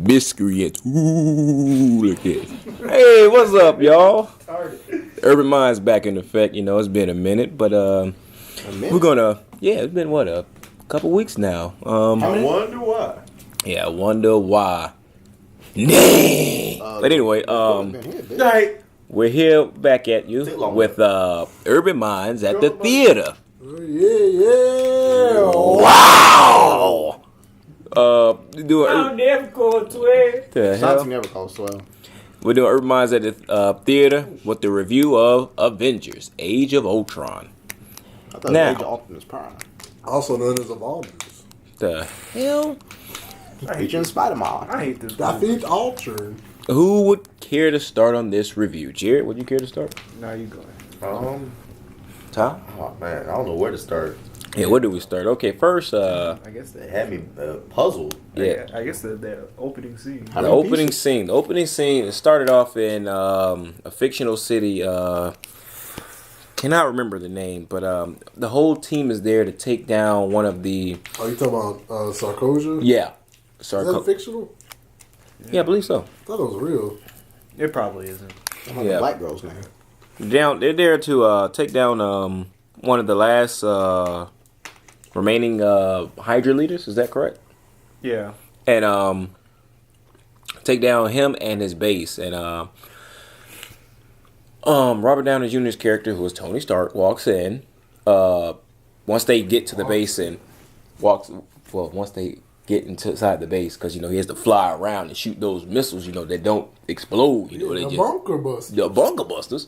miscreants. Ooh, look at it. Hey, what's up, y'all? Urban Mindz back in effect. You know, it's been a minute, but we're gonna. Yeah, it's been what, a couple weeks now. I wonder why. Yeah, I wonder why. Nah. But anyway, we're here back at you with Urban Mindz at the theater. Yeah. Wow. Doing I'll never call 12. Something never calls 12. We're doing Urban Mindz at the theater with the review of Avengers: Age of Ultron. I thought Now, Age of Optimus Prime. Also known as Avengers. The hell? Featuring Spider-Man. I hate this I movie. think Ultron. Who would care to start on this review? Jared, would you care to start? No, you go ahead. Tom? Oh man, I don't know where to start. Yeah, where do we start? Okay, first, I guess It had me puzzled. yeah. I guess the opening scene. How The many opening pieces? scene. The opening scene, it started off in a fictional city. Cannot remember the name, but the whole team is there to take down one of the. Are you talking about Sarkozy? Yeah. Is that fictional? Yeah, I believe so. I thought it was real. It probably isn't. I'm on Yeah. the black girl's name. They're there to take down one of the last remaining Hydra leaders. Is that correct? Yeah. And take down him and his base. And Robert Downey Jr.'s character, who is Tony Stark, walks in. Once they get to the base and once they get inside the base, because he has to fly around and shoot those missiles, that don't explode. They The just bunker buster. the bunker busters.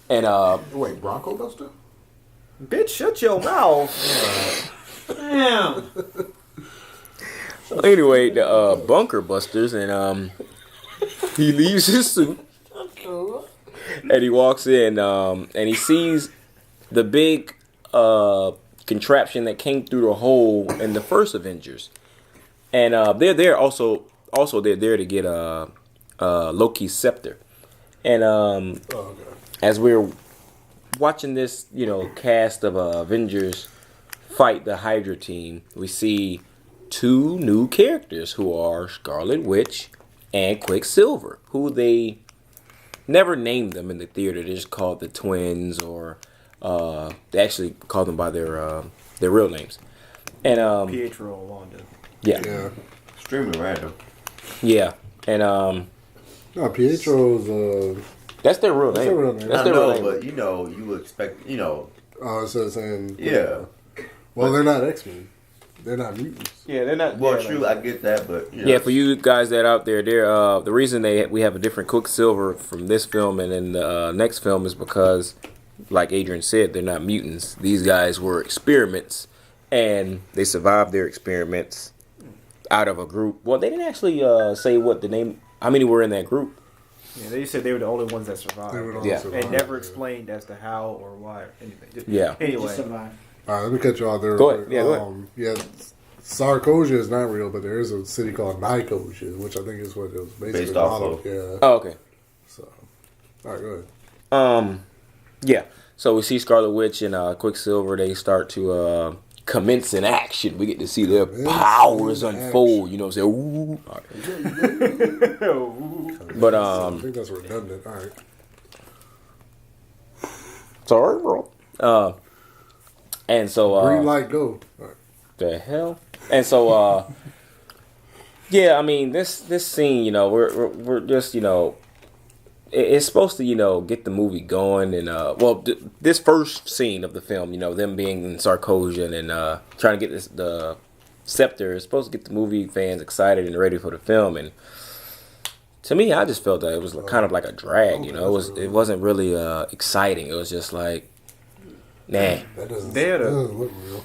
And Wait, Bronco Buster? Bitch, shut your mouth. Damn. anyway, the bunker busters, and he leaves his suit. And he walks in, and he sees the big contraption that came through the hole in the first Avengers. And they're there also they're there to get Loki's scepter. And as we're watching this, cast of Avengers fight the Hydra team, we see two new characters who are Scarlet Witch and Quicksilver, who they never named them in the theater. They just called the twins, or they actually called them by their real names. And Pietro and Wanda. Yeah. Extremely random. yeah, and No, Pietro's, that's their real name. their real name. That's I their real know, name. but you would expect, instead of saying... yeah. Well, they're not X-Men. They're not mutants. Yeah, they're not. Well, yeah, true, like- I get that, but Yeah, for you guys that out there, the reason we have a different Quicksilver from this film and in the next film is because, like Adrian said, they're not mutants. These guys were experiments, and they survived their experiments out of a group. Well, they didn't actually say what the name, how many were in that group. Yeah, they said they were the only ones that survived. They were the Yeah. ones that And survived, never yeah. explained as to how or why or anything. Just- Yeah. Anyway. All right, let me cut you off there. Go ahead. Yeah, go ahead. Yeah, Sarkozy is not real, but there is a city called Nicosia, which I think is what it was basically Based off modeled. of. Yeah. Oh, okay. So, all right, go ahead. Yeah. So we see Scarlet Witch and Quicksilver. They start to commence in action. We get to see their Commence powers in unfold. Say, ooh. But I think that's redundant. All right. sorry, bro. And so Green light, go. All right. the hell. And so yeah, I mean this scene, we're just it's supposed to get the movie going, and this first scene of the film, them being in Sarkozy and trying to get the scepter is supposed to get the movie fans excited and ready for the film. And to me, I just felt that it was kind of like a drag. It wasn't really exciting. It was just like, nah. That doesn't, They had that a- doesn't look real.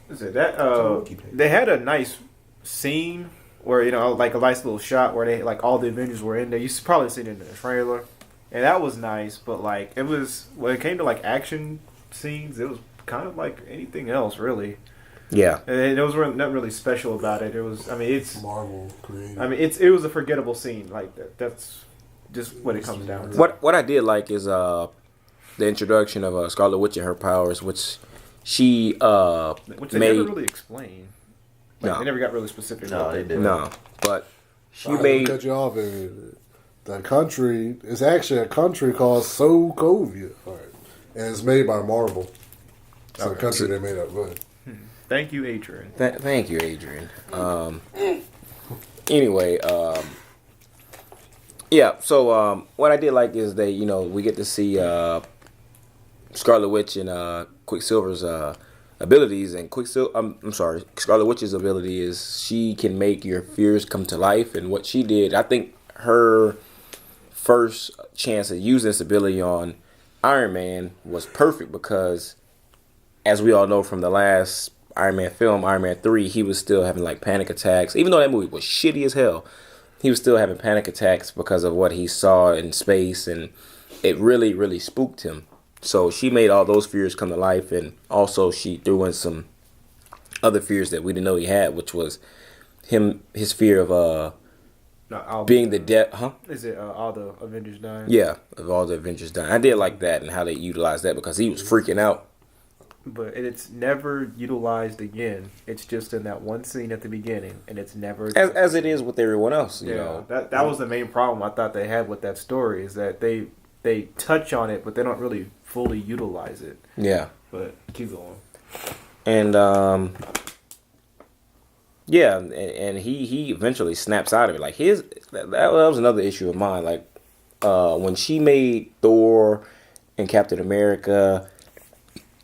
Is it that they had a nice scene where like a nice little shot where they like all the Avengers were in there. You probably seen it in the trailer, and that was nice. But like it was when it came to like action scenes, it was kind of like anything else really. Yeah. And there was nothing really special about it. It was, I mean, it's Marvel creative. I mean, it was a forgettable scene. Like that's just what it comes down to. What I did like is the introduction of Scarlet Witch and her powers, which she Which they made. never really explained. Like, No. They never got really specific. No, about they that. didn't. No, but She Let me made cut you off. The country is actually a country called Sokovia, and it's made by Marvel. It's a country they made up. Good. Thank you, Adrian. Thank you, Adrian. Anyway, yeah. So what I did like is that we get to see Scarlet Witch and Quicksilver's abilities, and Scarlet Witch's ability is she can make your fears come to life. And what she did, I think her first chance at using this ability on Iron Man was perfect because, as we all know from the last Iron Man film, Iron Man 3, he was still having like panic attacks. Even though that movie was shitty as hell, he was still having panic attacks because of what he saw in space, and it really, really spooked him. So she made all those fears come to life, and also she threw in some other fears that we didn't know he had, which was his fear of being the death. Huh? Is it all the Avengers dying? Yeah, of all the Avengers dying. I did like that and how they utilized that because he was freaking out. But it's never utilized again. It's just in that one scene at the beginning, and it's never As it is with everyone else, you know. That was the main problem I thought they had with that story, is that they touch on it, but they don't really fully utilize it. Yeah. But keep going. And yeah, and he eventually snaps out of it. Like that was another issue of mine. Like when she made Thor and Captain America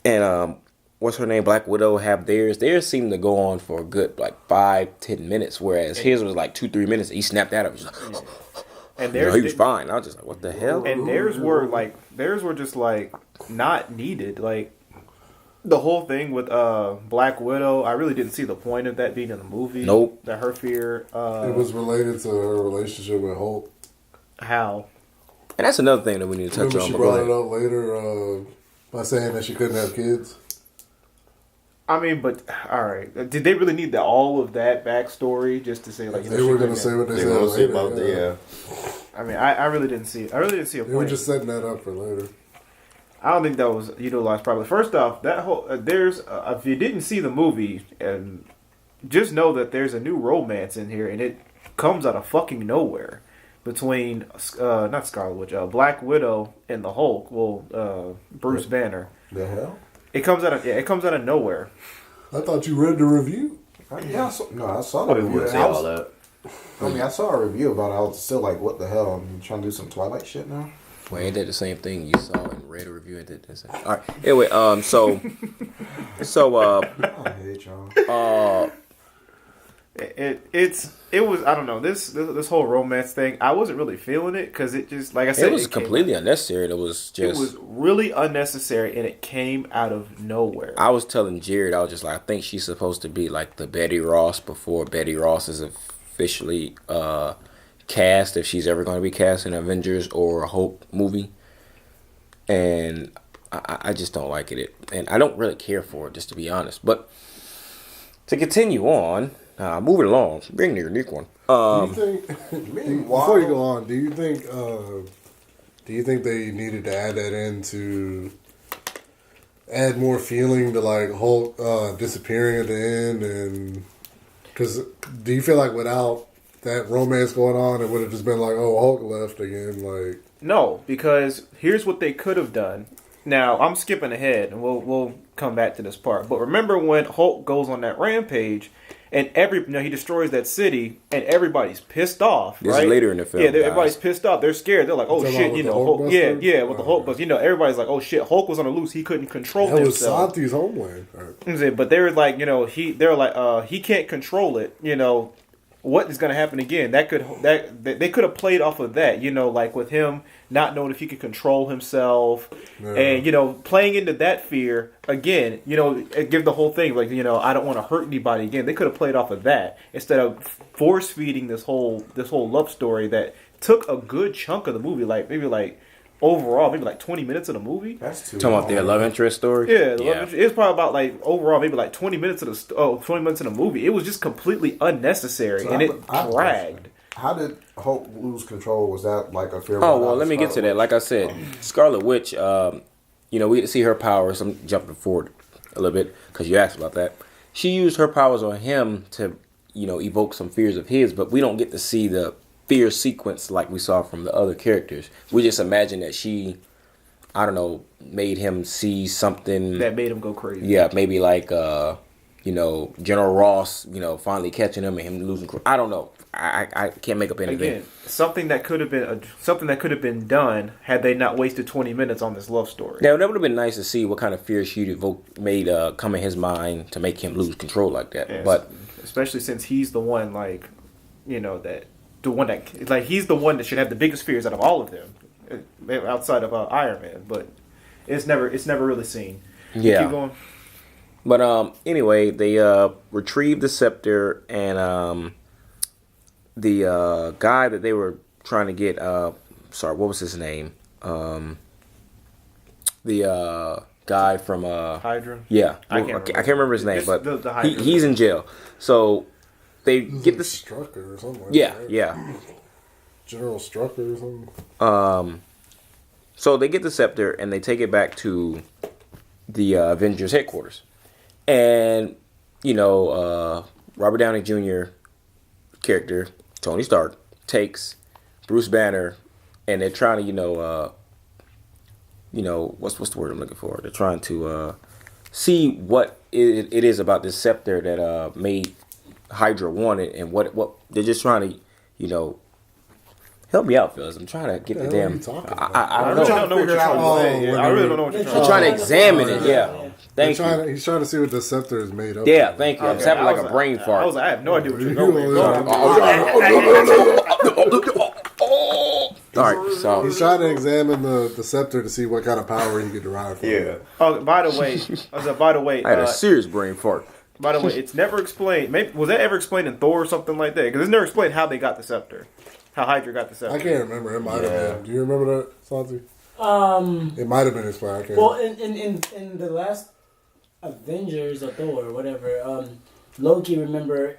and what's her name, Black Widow, have theirs seemed to go on for a good like 5-10 minutes, whereas his was like 2-3 minutes. He snapped out of it. And he was fine. I was just like, what the hell? And theirs were just like not needed. Like the whole thing with Black Widow, I really didn't see the point of that being in the movie. Nope. That her fear. It was related to her relationship with Hulk. How? And that's another thing that we need to touch on. She brought it up later by saying that she couldn't have kids. I mean, but all right. Did they really need all of that backstory just to say like they were going to say what they said later? About the, I mean, I really didn't see it. I really didn't see a point. They were just setting that up for later. I don't think that was utilized properly. First off, that whole if you didn't see the movie, and just know that there's a new romance in here, and it comes out of fucking nowhere between not Scarlet Witch, Black Widow and the Hulk. Well, Bruce Banner. The hell? It comes out of nowhere. I thought you read the review. Yeah, I saw the review. say all that. I mean, I saw a review about it. I was still like, what the hell? I'm trying to do some Twilight shit now. Well, ain't that the same thing you saw and read a review and did this? All right. Anyway, so I hate y'all. It was, I don't know, this whole romance thing, I wasn't really feeling it because it just, like I said, it was completely unnecessary. It was really unnecessary, and it came out of nowhere. I was telling Jared, I was just like, I think she's supposed to be like the Betty Ross before Betty Ross is officially cast, if she's ever going to be cast in Avengers or a Hulk movie. And I just don't like it. And I don't really care for it, just to be honest. But to continue on, moving along, bring your unique one. Do you think, before you go on, do you think they needed to add that in to add more feeling to like Hulk disappearing at the end? And because do you feel like without that romance going on, it would have just been like, oh, Hulk left again? Like, no, because here's what they could have done. Now I'm skipping ahead, and we'll come back to this part. But remember when Hulk goes on that rampage, and he destroys that city, and everybody's pissed off. This right? is later in the film. Yeah, everybody's pissed off. They're scared. They're like, oh shit, Hulk. With the Hulk bus. Everybody's like, oh shit, Hulk was on the loose. He couldn't control himself. That was Santi's homeland. Right. But they were like, he can't control it. What is going to happen again? They could have played off of that, like with him not knowing if he could control himself, and playing into that fear again. Give the whole thing like I don't want to hurt anybody again. They could have played off of that instead of force feeding this whole love story that took a good chunk of the movie, overall, maybe like 20 minutes of the movie. That's too Talking about their love interest story? Yeah, love interest. It's probably about like overall maybe like 20 minutes of the movie. It was just completely unnecessary, and it dragged. How did Hulk lose control? Was that like a fear? Oh, well, let me get to that. Like I said, Scarlet Witch, we get to see her powers. I'm jumping forward a little bit because you asked about that. She used her powers on him to, evoke some fears of his, but we don't get to see the fear sequence like we saw from the other characters. We just imagine that she, I don't know, made him see something that made him go crazy. Yeah, maybe like General Ross, finally catching him and him losing. I don't know. I can't make up anything. Again, something that could have been done had they not wasted 20 minutes on this love story. Now that would have been nice to see what kind of fear she'd made come in his mind to make him lose control like that. Yes. But especially since he's the one, he's the one that should have the biggest fears out of all of them, outside of Iron Man. But it's never really seen. Yeah. Keep going. But anyway, they retrieved the scepter, and the guy that they were trying to get, what was his name? The guy from Hydra. Yeah, I can't remember his name, It's but the Hydra. he's in jail. So they get the Strucker or something. Yeah, right? yeah. General Strucker or something. So they get the scepter and they take it back to the Avengers headquarters, and Robert Downey Jr. character Tony Stark takes Bruce Banner, and they're trying to what's the word I'm looking for? They're trying to see what it is about this scepter that made Hydra want it, and what they're just trying to help me out, fellas. I'm trying to get the damn. I don't know. What you're trying to say. I really don't know what you're I'm trying to examine it. Yeah. Thank you. He's trying to see what the scepter is made of. Yeah, thank you. I was having like a brain fart. I have no idea what you're going. All right, so He's trying to examine the scepter to see what kind of power he could derive from it. Yeah. Oh, by the way, I had a serious brain fart. By the way, it's never explained. Maybe, was that ever explained in Thor or something like that? Because it's never explained how they got the scepter. How Hydra got the scepter. I can't remember. It might have been. Do you remember that, Santi? It might have been explained. I can't. Well, in the last Avengers or Thor or whatever, Loki, remember,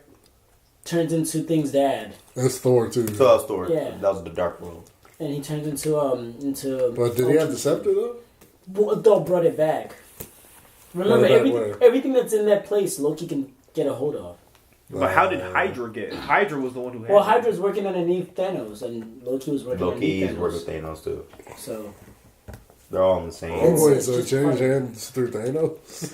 turns into Thing's dad. That's Thor too. So that was Thor. Yeah. That was the Dark World. And he turns into. But did he have the scepter though? Thor brought it back. Remember, Brought it back everything that's in that place, Loki can get a hold of. But how did Hydra get it? Hydra was the one who had Well, it. Hydra's working underneath Thanos, and Loki was working Loki is underneath working Thanos. with Thanos too. So. They're all in the same. Oh wait, It's so it just changed part- hands through Thanos?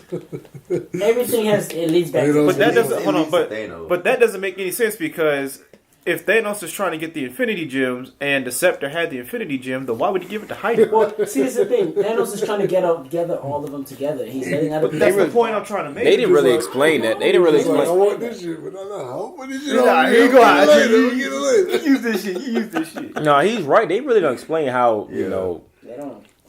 Everything it leads back to Thanos But that is- doesn't hold on. Thanos. But that doesn't make any sense because if Thanos is trying to get the Infinity Gems and the Scepter had the Infinity Gem, then why would he give it to Hydra? Well, see, that's the thing. Thanos is trying to gather all of them together. He's letting other people. That's the point I'm trying to make. They didn't really explain that. They didn't really He's like, I explain. want this shit, but I'm not hoping this shit. Nah, on here you go. Get it later. You use this shit. You use this shit. No, he's right. They really don't explain how They don't.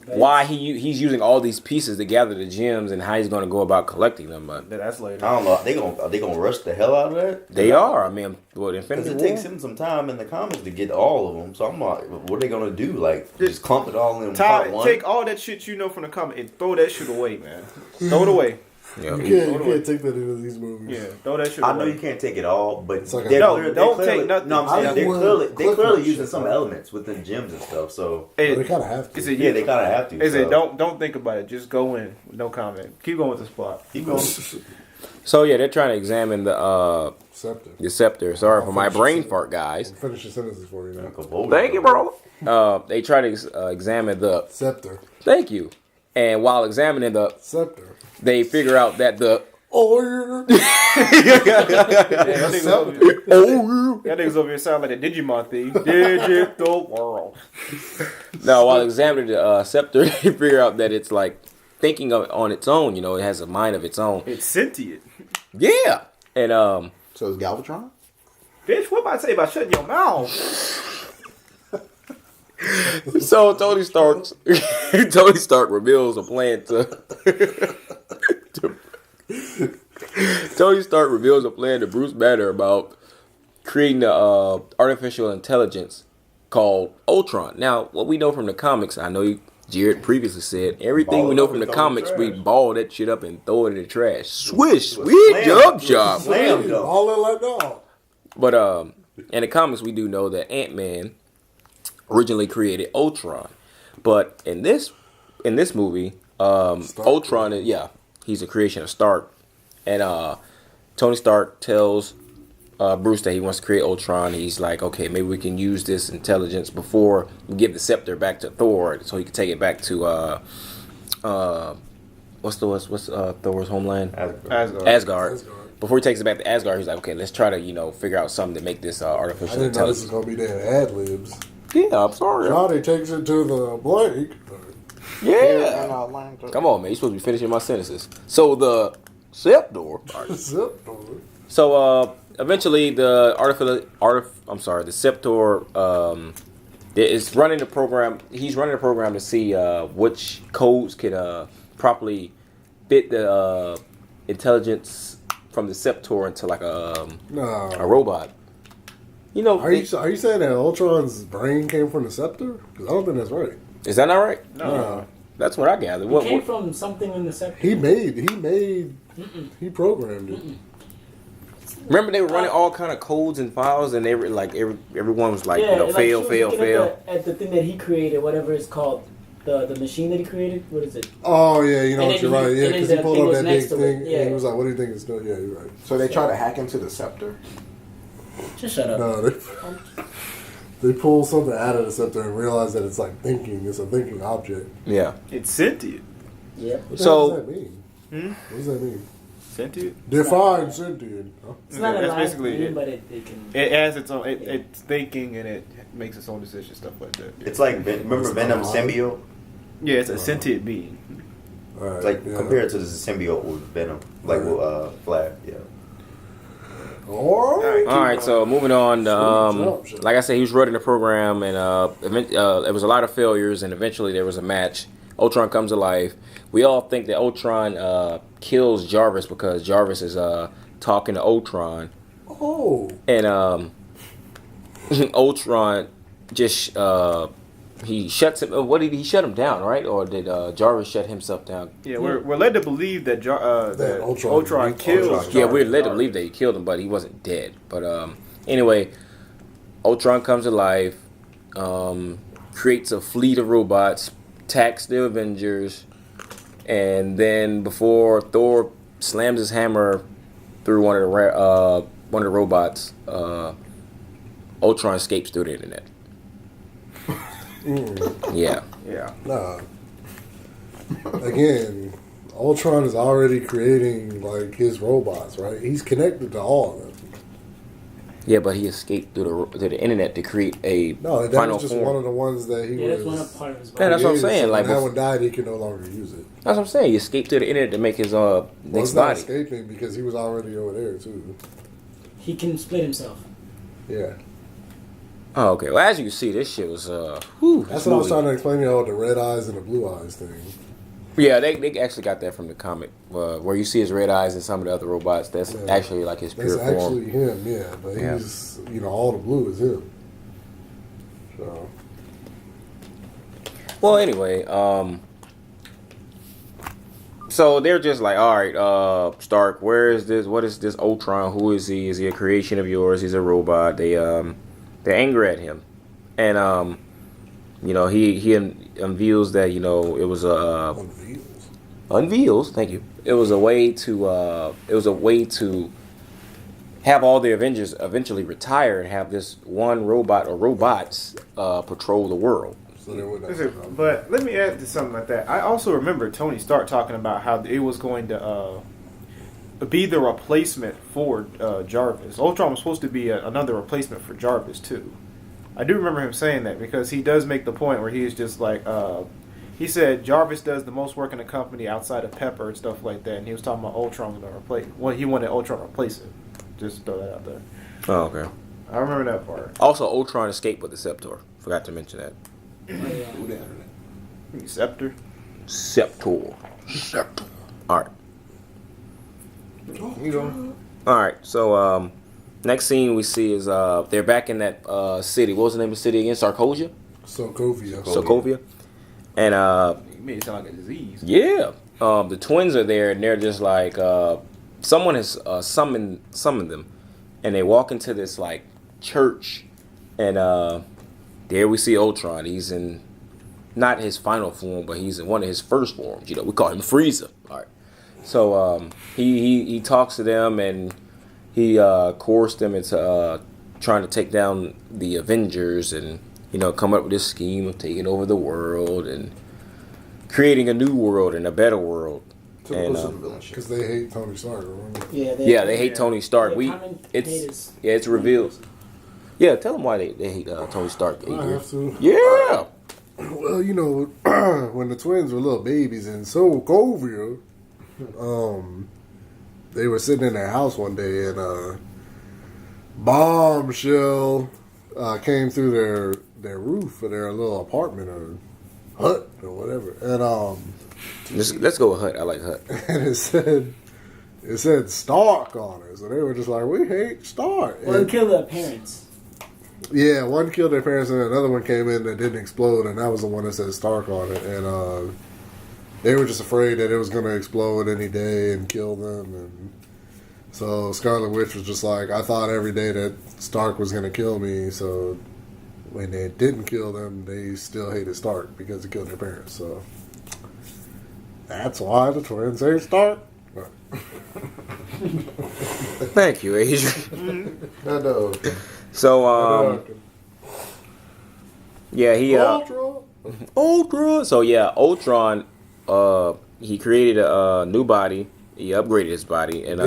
why he's using all these pieces to gather the gems and how he's going to go about collecting them. But That's later. I don't know. They gonna rush the hell out of that? they are. I mean, Because Infinity it War? takes him some time in the comics to get all of them. So I'm like, what are they gonna do? Like, just clump it all in part Ty, one? take all that shit you know from the comic and throw that shit away, man. Throw it away. Yeah, You can't take that into these movies. Yeah, throw that shit I away. know you can't take it all, but like a- they're No, clearly- don't they're clearly- take nothing. No, I'm saying I they're would clearly clip using shit, some bro. elements within gems and stuff. So But Hey, they kind of have to. is it yeah, they kind of have to. Is it so. don't think about it. Just go in. No comment. Keep going with this plot. Keep going. So yeah, they're trying to examine the Scepter. scepter. Sorry for my finish brain this. fart, guys. Finish your sentences for you now. Thank you, bro. They try to examine the. Scepter. Thank you. And while examining the, Scepter. they figure out that the. Oh, That niggas over here sound like a Digimon thing. Digital world. No, while examining the scepter, they figure out that it's like thinking of it on its own. You know, it has a mind of its own. It's sentient. Yeah. And So is Galvatron? Bitch, what about to say about shutting your mouth? so Tony Stark reveals a plan to Tony Stark reveals a plan to Bruce Banner about creating the artificial intelligence called Ultron. Now, what we know from the comics, I know Jared previously said, everything we know from the comics, we ball that shit up and throw it in the trash. Swish, sweet jump job. Slam dunk. all in like dog. But in the comics, we do know that Ant-Man originally created Ultron. But in this movie, Ultron is he's a creation of Stark. And Tony Stark tells Bruce that he wants to create Ultron. He's like, okay, maybe we can use this intelligence before we give the scepter back to Thor, so he can take it back to what's Thor's homeland? Asgard. Before he takes it back to Asgard, he's like, okay, let's try to figure out something to make this artificial I didn't know this intelligence. was gonna be damn ad libs. Yeah, I'm sorry. Johnny takes it to the blank. Yeah. Come on, man. You're supposed to be finishing my sentences. So the scepter. So eventually the the scepter is running the program. He's running the program to see which codes can properly fit the intelligence from the scepter into like a robot. Are you saying that Ultron's brain came from the scepter? Because I don't think that's right. Is that not right? No. That's what I gathered. It came from something in the scepter. He programmed it. Remember they were running all kind of codes and files, and they were like everyone was like, fail. At the thing that he created, whatever it's called, the machine that he created. What is it? Oh yeah, you're right. Yeah, because he pulled thing up was that big next to thing, it. Yeah. and he was like, "What do you think it's doing?" Yeah, you're right. So they try to hack into the scepter? Just shut up. No, they pull something out of the scepter and realize that it's like thinking. It's a thinking object. Yeah. It's sentient. Yeah. What does that mean? What does that mean? Sentient? Define sentient. Huh? It's not a That's live basically being, it. but it can. It has its own. It's thinking and it makes its own decisions, stuff like that. It's like remember Venom symbiote? Yeah, it's a sentient being. All right, It's like compared to the symbiote with Venom, like with Flash. Yeah. All Alright, so moving on. Like I said, he was running the program, and there was a lot of failures, and eventually there was a match. Ultron comes to life. We all think that Ultron kills Jarvis because Jarvis is talking to Ultron. Oh. And Ultron just he shuts him. What did he shut him down, right? Or did Jarvis shut himself down? Yeah, we're led to believe that that Ultron kills. Jarvis. Yeah, we're led to believe that he killed him, but he wasn't dead. But anyway, Ultron comes to life, creates a fleet of robots, attacks the Avengers, and then before Thor slams his hammer through one of the robots, Ultron escapes through the internet. Yeah. Nah. Again, Ultron is already creating like his robots, right? He's connected to all of them. Yeah, but he escaped through the internet to create a No, that final was just form. one of the ones that he Yeah, was. that's one of part of his Yeah, body. that's what I'm saying. So Like when that one died, he can no longer use it. That's what I'm saying. He escaped to the internet to make his Well, next it's not body. escaping because he was already over there too. He can split himself. Yeah, Oh, okay. Well, as you can see, this shit was that's what I was trying to explain to you, all the red eyes and the blue eyes thing. Yeah, they actually got that from the comic, where you see his red eyes and some of the other robots. That's actually like his pure That's form. actually him, yeah. But Yeah. he's, all the blue is him. So Well, anyway, so they're just like, all right, Stark, where is this? What is this Ultron? Who is he? Is he a creation of yours? He's a robot. They're angry at him, and he unveils that it was unveils. Thank you. It was a way to have all the Avengers eventually retire and have this one robot or robots patrol the world. So they wouldn't have Listen, but let me add to something like that. I also remember Tony Stark talking about how it was going to be the replacement for Jarvis. Ultron was supposed to be another replacement for Jarvis too. I do remember him saying that because he does make the point where he's just like, he said Jarvis does the most work in the company outside of Pepper and stuff like that, and he was talking about Ultron going to replace. Well, he wanted Ultron to replace him. Just throw that out there. Oh, okay. I remember that part. Also, Ultron escaped with the Scepter. Forgot to mention that. Scepter. Scepter. All right. All right. So, next scene we see is they're back in that city. What was the name of the city again? Sokovia. Sokovia. And You made it sound like a disease. yeah, the twins are there, and they're just like someone has summoned them, and they walk into this like church, and there we see Ultron. He's in not his final form, but he's in one of his first forms. We call him Frieza. All right. So he talks to them, and he coerced them into trying to take down the Avengers and, come up with this scheme of taking over the world and creating a new world and a better world. Because they hate Tony Stark. Remember? Yeah, they hate Tony Stark. It's revealed. Yeah, tell them why they hate Tony Stark. I have to. Yeah. Well, when the twins were little babies in Sokovia, they were sitting in their house one day and a bombshell came through their roof of their little apartment or hut or whatever. And let's go with hut. I like hut. And it said Stark on it. So they were just like, we hate Stark. Well, it killed their parents. Yeah, one killed their parents and another one came in that didn't explode, and that was the one that said Stark on it. And they were just afraid that it was going to explode any day and kill them. And so Scarlet Witch was just like, I thought every day that Stark was going to kill me. So when they didn't kill them, they still hated Stark because it killed their parents. So that's why the twins hate Stark. Thank you, Adrian. No. So, yeah, he Ultron. So yeah, Ultron. He created a new body. He upgraded his body and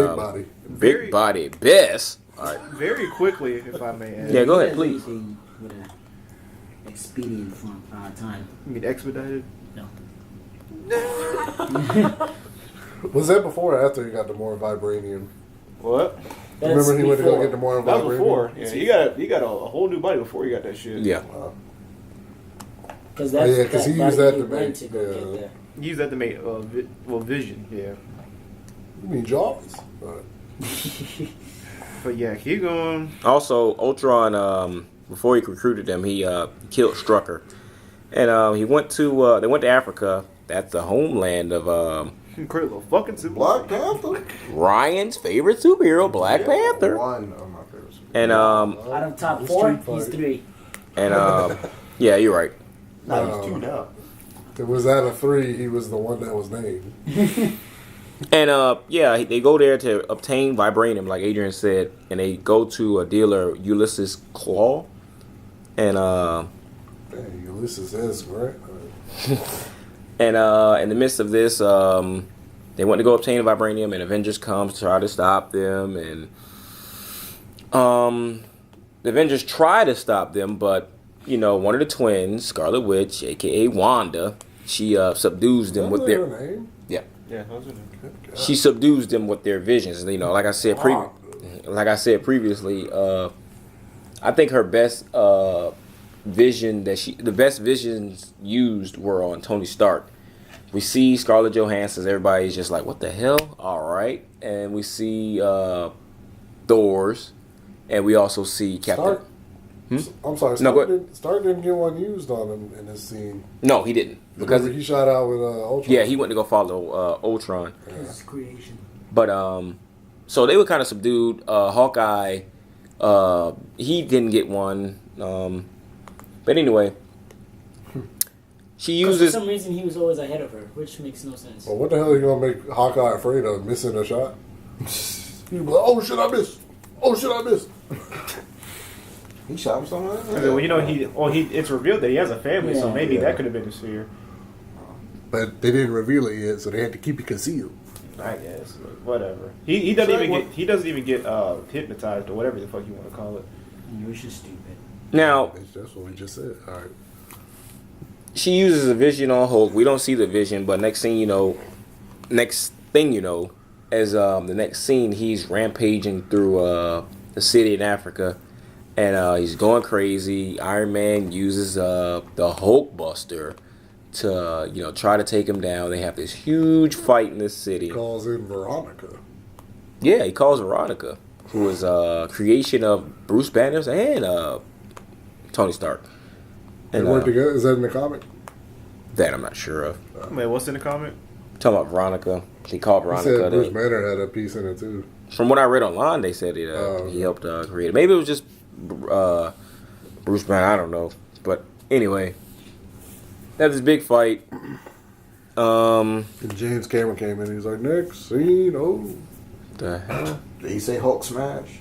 big body, best. All right. Very quickly, if I may add. Yeah, go ahead, please. With an expedient time. You mean expedited? No. Was that before or after he got the more vibranium? What? Remember he went to go get the more vibranium? That was before. Yeah, he got a whole new body before he got that shit. Yeah. Because he used that to make. He used that to make Vision. Yeah. You mean Jaws? But yeah, keep going. Also, Ultron, before he recruited them, he killed Strucker, and he went to they went to Africa. That's the homeland of Great little fucking super. Black Panther. Ryan's favorite superhero, Black Panther. One of my favorites. And out of top 4, he's 3. And yeah, you're right. No, he's 2 now. It was out of 3. He was the one that was named. And yeah, they go there to obtain vibranium, like Adrian said, and they go to a dealer, Ulysses Claw, and Dang, Ulysses S. Grant. and in the midst of this, they went to go obtain vibranium, and Avengers comes to try to stop them, and the Avengers try to stop them, but one of the twins, Scarlet Witch, aka Wanda, she subdues them with their name. Yeah, that was her name. She subdues them with their visions. Like I said previously, I think her best vision the best visions used were on Tony Stark. We see Scarlett Johansson, everybody's just like, what the hell? All right. And we see Thor's, and we also see Captain. Stark? I'm sorry, Stark didn't get one used on him in this scene. No, he didn't. Because he shot out with Ultron. Yeah, he went to go follow Ultron. His creation. But so they were kind of subdued. Hawkeye, he didn't get one. But anyway, she uses. For some reason, he was always ahead of her, which makes no sense. Well, what the hell are you gonna make Hawkeye afraid of? Missing a shot? He'd be like, oh shit, I missed. Oh shit, I missed. He shot him somewhere. Well, it's revealed that he has a family, so maybe that could have been his fear. But they didn't reveal it yet, so they had to keep it concealed. I guess, but whatever. He doesn't even get hypnotized or whatever the fuck you want to call it. You're just stupid. Now that's what we just said. All right. She uses a vision on Hulk. We don't see the vision, but next thing you know, as the next scene, he's rampaging through the city in Africa. And he's going crazy. Iron Man uses the Hulk Buster to try to take him down. They have this huge fight in this city. He calls in Veronica. Yeah, he calls Veronica, who is a creation of Bruce Banner and Tony Stark. They work together. Is that in the comic? That I'm not sure of. Wait, what's in the comic? Talking about Veronica. He called Veronica. He said Bruce Banner had a piece in it too. From what I read online, they said he helped create it. Maybe it was just Bruce Banner, I don't know, but anyway, that was this big fight. And James Cameron came in. He's like, next scene. Oh, the hell! Did he say Hulk smash?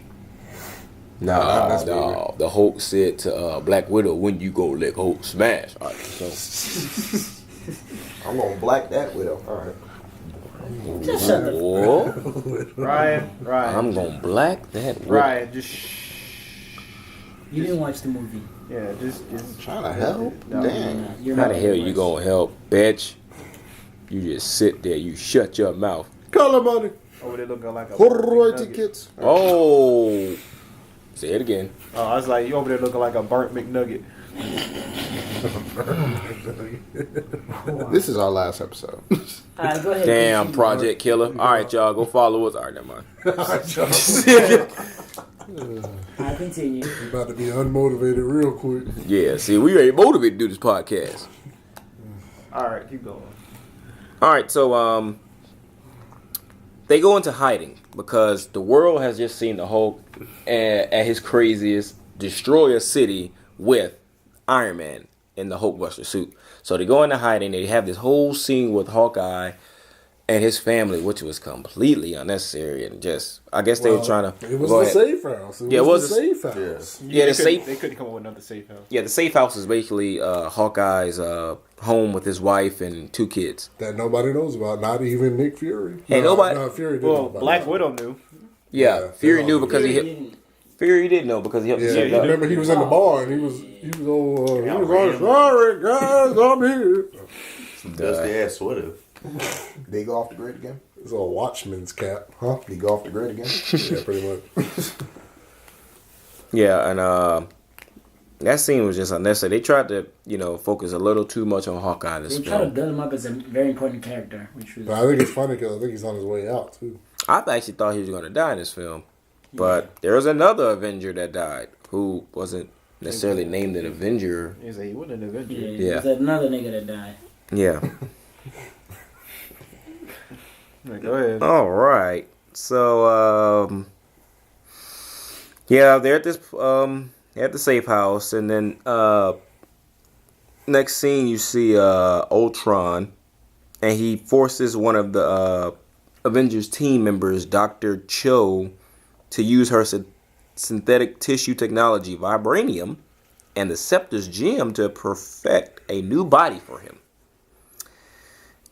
No. The Hulk said to Black Widow, "When you go let Hulk smash?" All right, so I'm gonna black that widow. All right. Just shut the Ryan. I'm gonna black that widow. Ryan, just You didn't watch the movie. yeah, just Trying to help. No. Damn. You're How not the hell you watch. gonna help, bitch? You just sit there. You shut your mouth. Color money. over there looking like a Right burnt McNugget. tickets. Oh, say it again. Oh, I was like, you over there looking like a burnt McNugget. This is our last episode. Alright, go ahead. Damn, continue. Project Killer. All right, y'all, go follow us. All right, never mind. I'll continue. You about to be unmotivated real quick. Yeah, see, we ain't motivated to do this podcast. All right, keep going. All right, so they go into hiding because the world has just seen the Hulk at his craziest destroy a city with Iron Man in the Hulkbuster suit. So they go into hiding. They have this whole scene with Hawkeye and his family, which was completely unnecessary and just, I guess they were trying to. It was go the ahead. safe house. Yeah, it was the safe house. Yeah, the safe. They couldn't come up with another safe house. Yeah, the safe house is basically Hawkeye's home with his wife and 2 kids. That nobody knows about, not even Nick Fury. Hey, nobody- No, Fury didn't know Well, about Black that. Widow knew. Yeah, Yeah, Fury they knew all because Fury didn't know because he helped Yeah, set it you up. remember he was in the bar and he was all, Yeah, sorry guys, I'm here. Dusty ass sweater. Did he go off the grid again? It's a Watchman's cap, huh? Did he go off the grid again? Yeah, pretty much. Yeah, and that scene was just unnecessary. They tried to, focus a little too much on Hawkeye this They try to film. build him up as a very important character, which was But I think it's funny because I think he's on his way out too. I actually thought he was going to die in this film, but there was another Avenger that died who wasn't necessarily named an Avenger. He said he wasn't an Avenger. Yeah. there's another nigga that died. Yeah. Like, go ahead. All right. So, yeah, they're at this at the safe house, and then next scene you see Ultron, and he forces one of the Avengers team members, Dr. Cho, to use her synthetic tissue technology, vibranium, and the Scepter's gem to perfect a new body for him.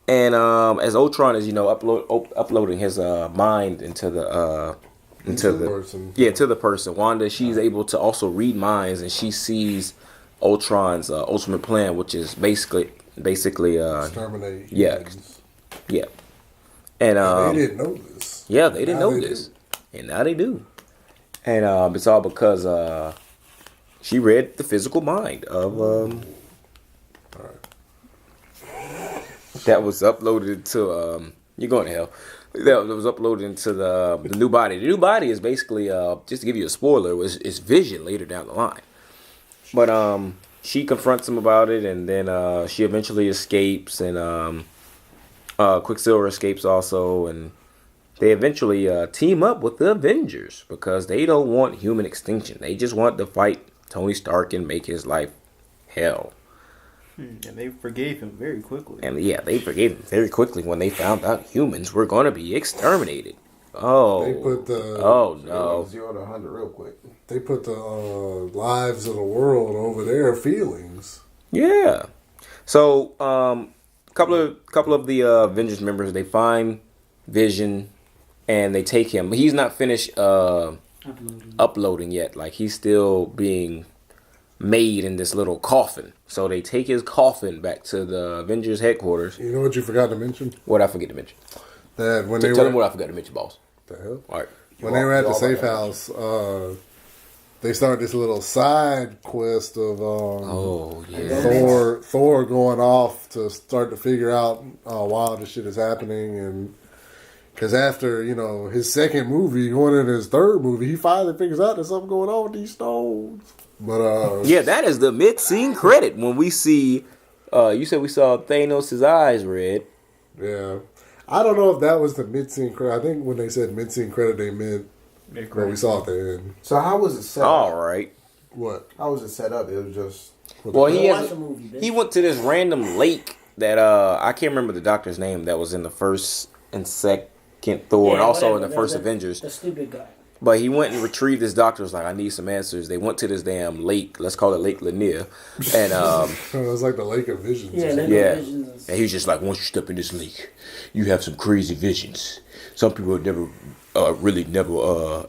And as Ultron is, uploading his mind into the person. Yeah, to the person. Wanda, she's able to also read minds, and she sees Ultron's ultimate plan, which is basically Exterminate. yeah. humans. Yeah. And They didn't know this. yeah, they didn't Now know they this. do. And now they do. And it's all because she read the physical mind of that was uploaded to you're going to hell. That was uploaded into the new body. The new body is basically just to give you a spoiler, it's Vision later down the line. But she confronts him about it, and then she eventually escapes, and Quicksilver escapes also, and they eventually team up with the Avengers because they don't want human extinction. They just want to fight Tony Stark and make his life hell. And they forgave him very quickly. And yeah, they forgave him very quickly when they found out humans were going to be exterminated. Oh, They put the no. 0 to 100 real quick. They put the lives of the world over their feelings. Yeah. So, couple of the Avengers members, they find Vision and they take him. He's not finished uploading yet. Like, he's still being made in this little coffin. So they take his coffin back to the Avengers headquarters. You know what you forgot to mention? What I forget to mention? That when Tell they them were what I forgot to mention, boss. the hell? All right. When they were at the You all safe about house, they started this little side quest of Oh yeah. Thor going off to start to figure out why this shit is happening, and because after his second movie, going into his third movie, he finally figures out there's something going on with these stones. But Yeah, that is the mid-scene credit when we see. You said we saw Thanos' eyes red. yeah, I don't know if that was the mid-scene credit. I think when they said mid-scene credit, they meant what we saw at the end. So how was it set All up? right. What? How was it set up? It was just... Well, he Watch has. the movie, bitch. He went to this random lake that I can't remember the doctor's name that was in the first and Thor, and also whatever, in the first Avengers. The stupid guy. But he went and retrieved his doctor. Was like, I need some answers. They went to this damn lake. Let's call it Lake Lanier. And it was like the Lake of Visions. Yeah, and he was just like, once you step in this lake, you have some crazy visions. Some people are never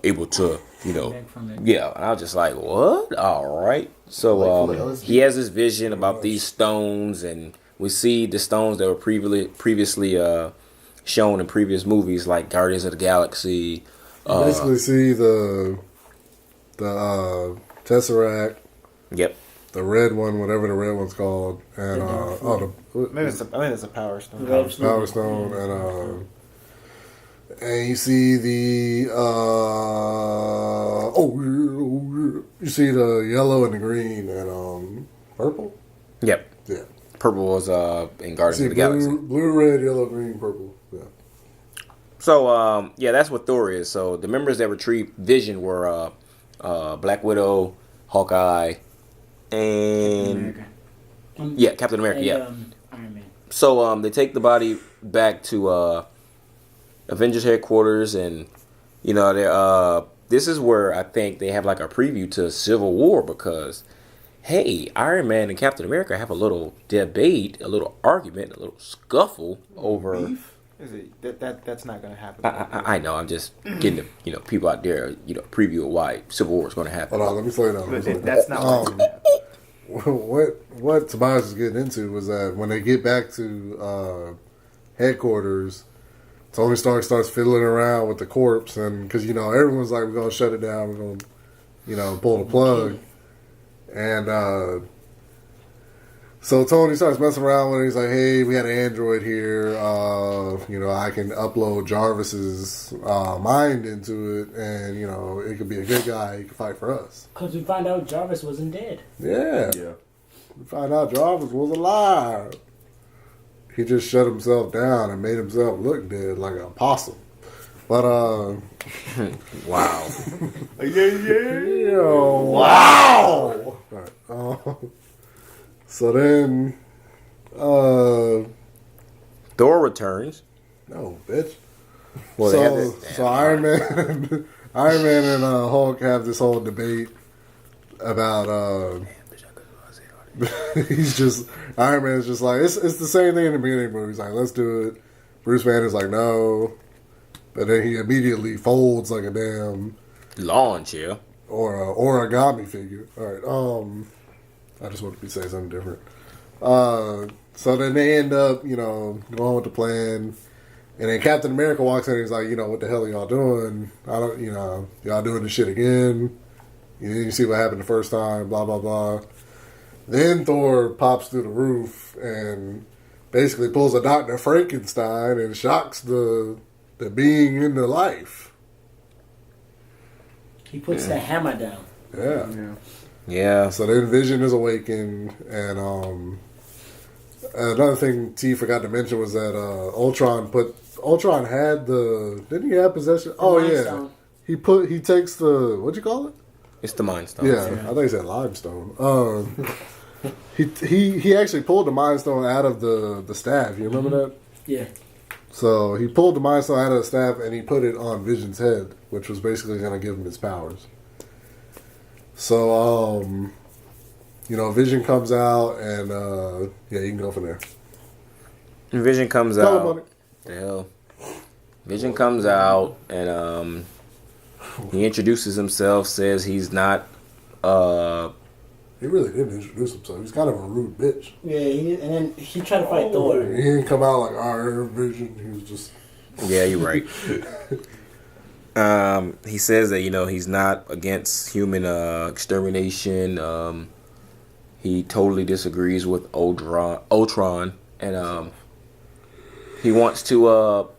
able to, Yeah, and I was just like, what? All right. So he has this vision about these stones, and we see the stones that were previously shown in previous movies like Guardians of the Galaxy. You basically see the Tesseract. Yep. The red one, whatever the red one's called, and I think it's a Power Stone. Power Stone, and you see the you see the yellow and the green and purple. Yep. Yeah. Purple was in Guardians of the Galaxy. Blue, red, yellow, green, purple. Yeah. So that's what Thor is. So the members that retrieved Vision were Black Widow, Hawkeye, and Captain America. And, Iron Man. So they take the body back to Avengers headquarters, and this is where I think they have like a preview to Civil War, because hey, Iron Man and Captain America have a little debate, a little argument, a little scuffle over. Beef? Is it that's not going to happen? I know. I'm just getting the people out there preview of why Civil War is going to happen. Hold on, let me slow down. That's not what's going to happen. What Tobias was getting into was that when they get back to headquarters, Tony Stark starts fiddling around with the corpse, and because everyone's like, we're gonna shut it down, we're gonna pull the plug, and so Tony starts messing around with it. He's like, hey, we had an android here, I can upload Jarvis's mind into it, and it could be a good guy, he could fight for us. Because we find out Jarvis wasn't dead. Yeah. We find out Jarvis was alive. He just shut himself down and made himself look dead like an possum. But wow. Wow. Right. So then Thor returns. No, bitch. Well, so Iron Man and Hulk have this whole debate about Iron Man's just like, it's the same thing in the beginning of the movie. He's like, let's do it. Bruce Banner's like, no. But then he immediately folds like a damn lawn chair or a origami figure. All right. I just wanted to say something different. So then they end up, going with the plan. And then Captain America walks in and he's like, what the hell are y'all doing? Y'all doing this shit again? You didn't see what happened the first time, blah, blah, blah. Then Thor pops through the roof and basically pulls a Dr. Frankenstein and shocks the being into life. He puts the hammer down. Yeah. So then Vision is awakened, and another thing T forgot to mention was that Ultron had didn't he have possession? Stone. He takes the, what'd you call it? It's the Mind Stone. Yeah, I thought he said limestone. He actually pulled the Mind Stone out of the staff. You remember that? Yeah. So he pulled the Mind Stone out of the staff and he put it on Vision's head, which was basically going to give him his powers. So, Vision comes out and, you can go from there. Vision comes out. The hell? Vision comes out and he introduces himself, says he's not. He really didn't introduce himself. He's kind of a rude bitch. Yeah, and then he tried to fight Thor. He didn't come out like, our Vision. He was just. Yeah, you're right. He says that he's not against human extermination. He totally disagrees with Ultron, and he wants to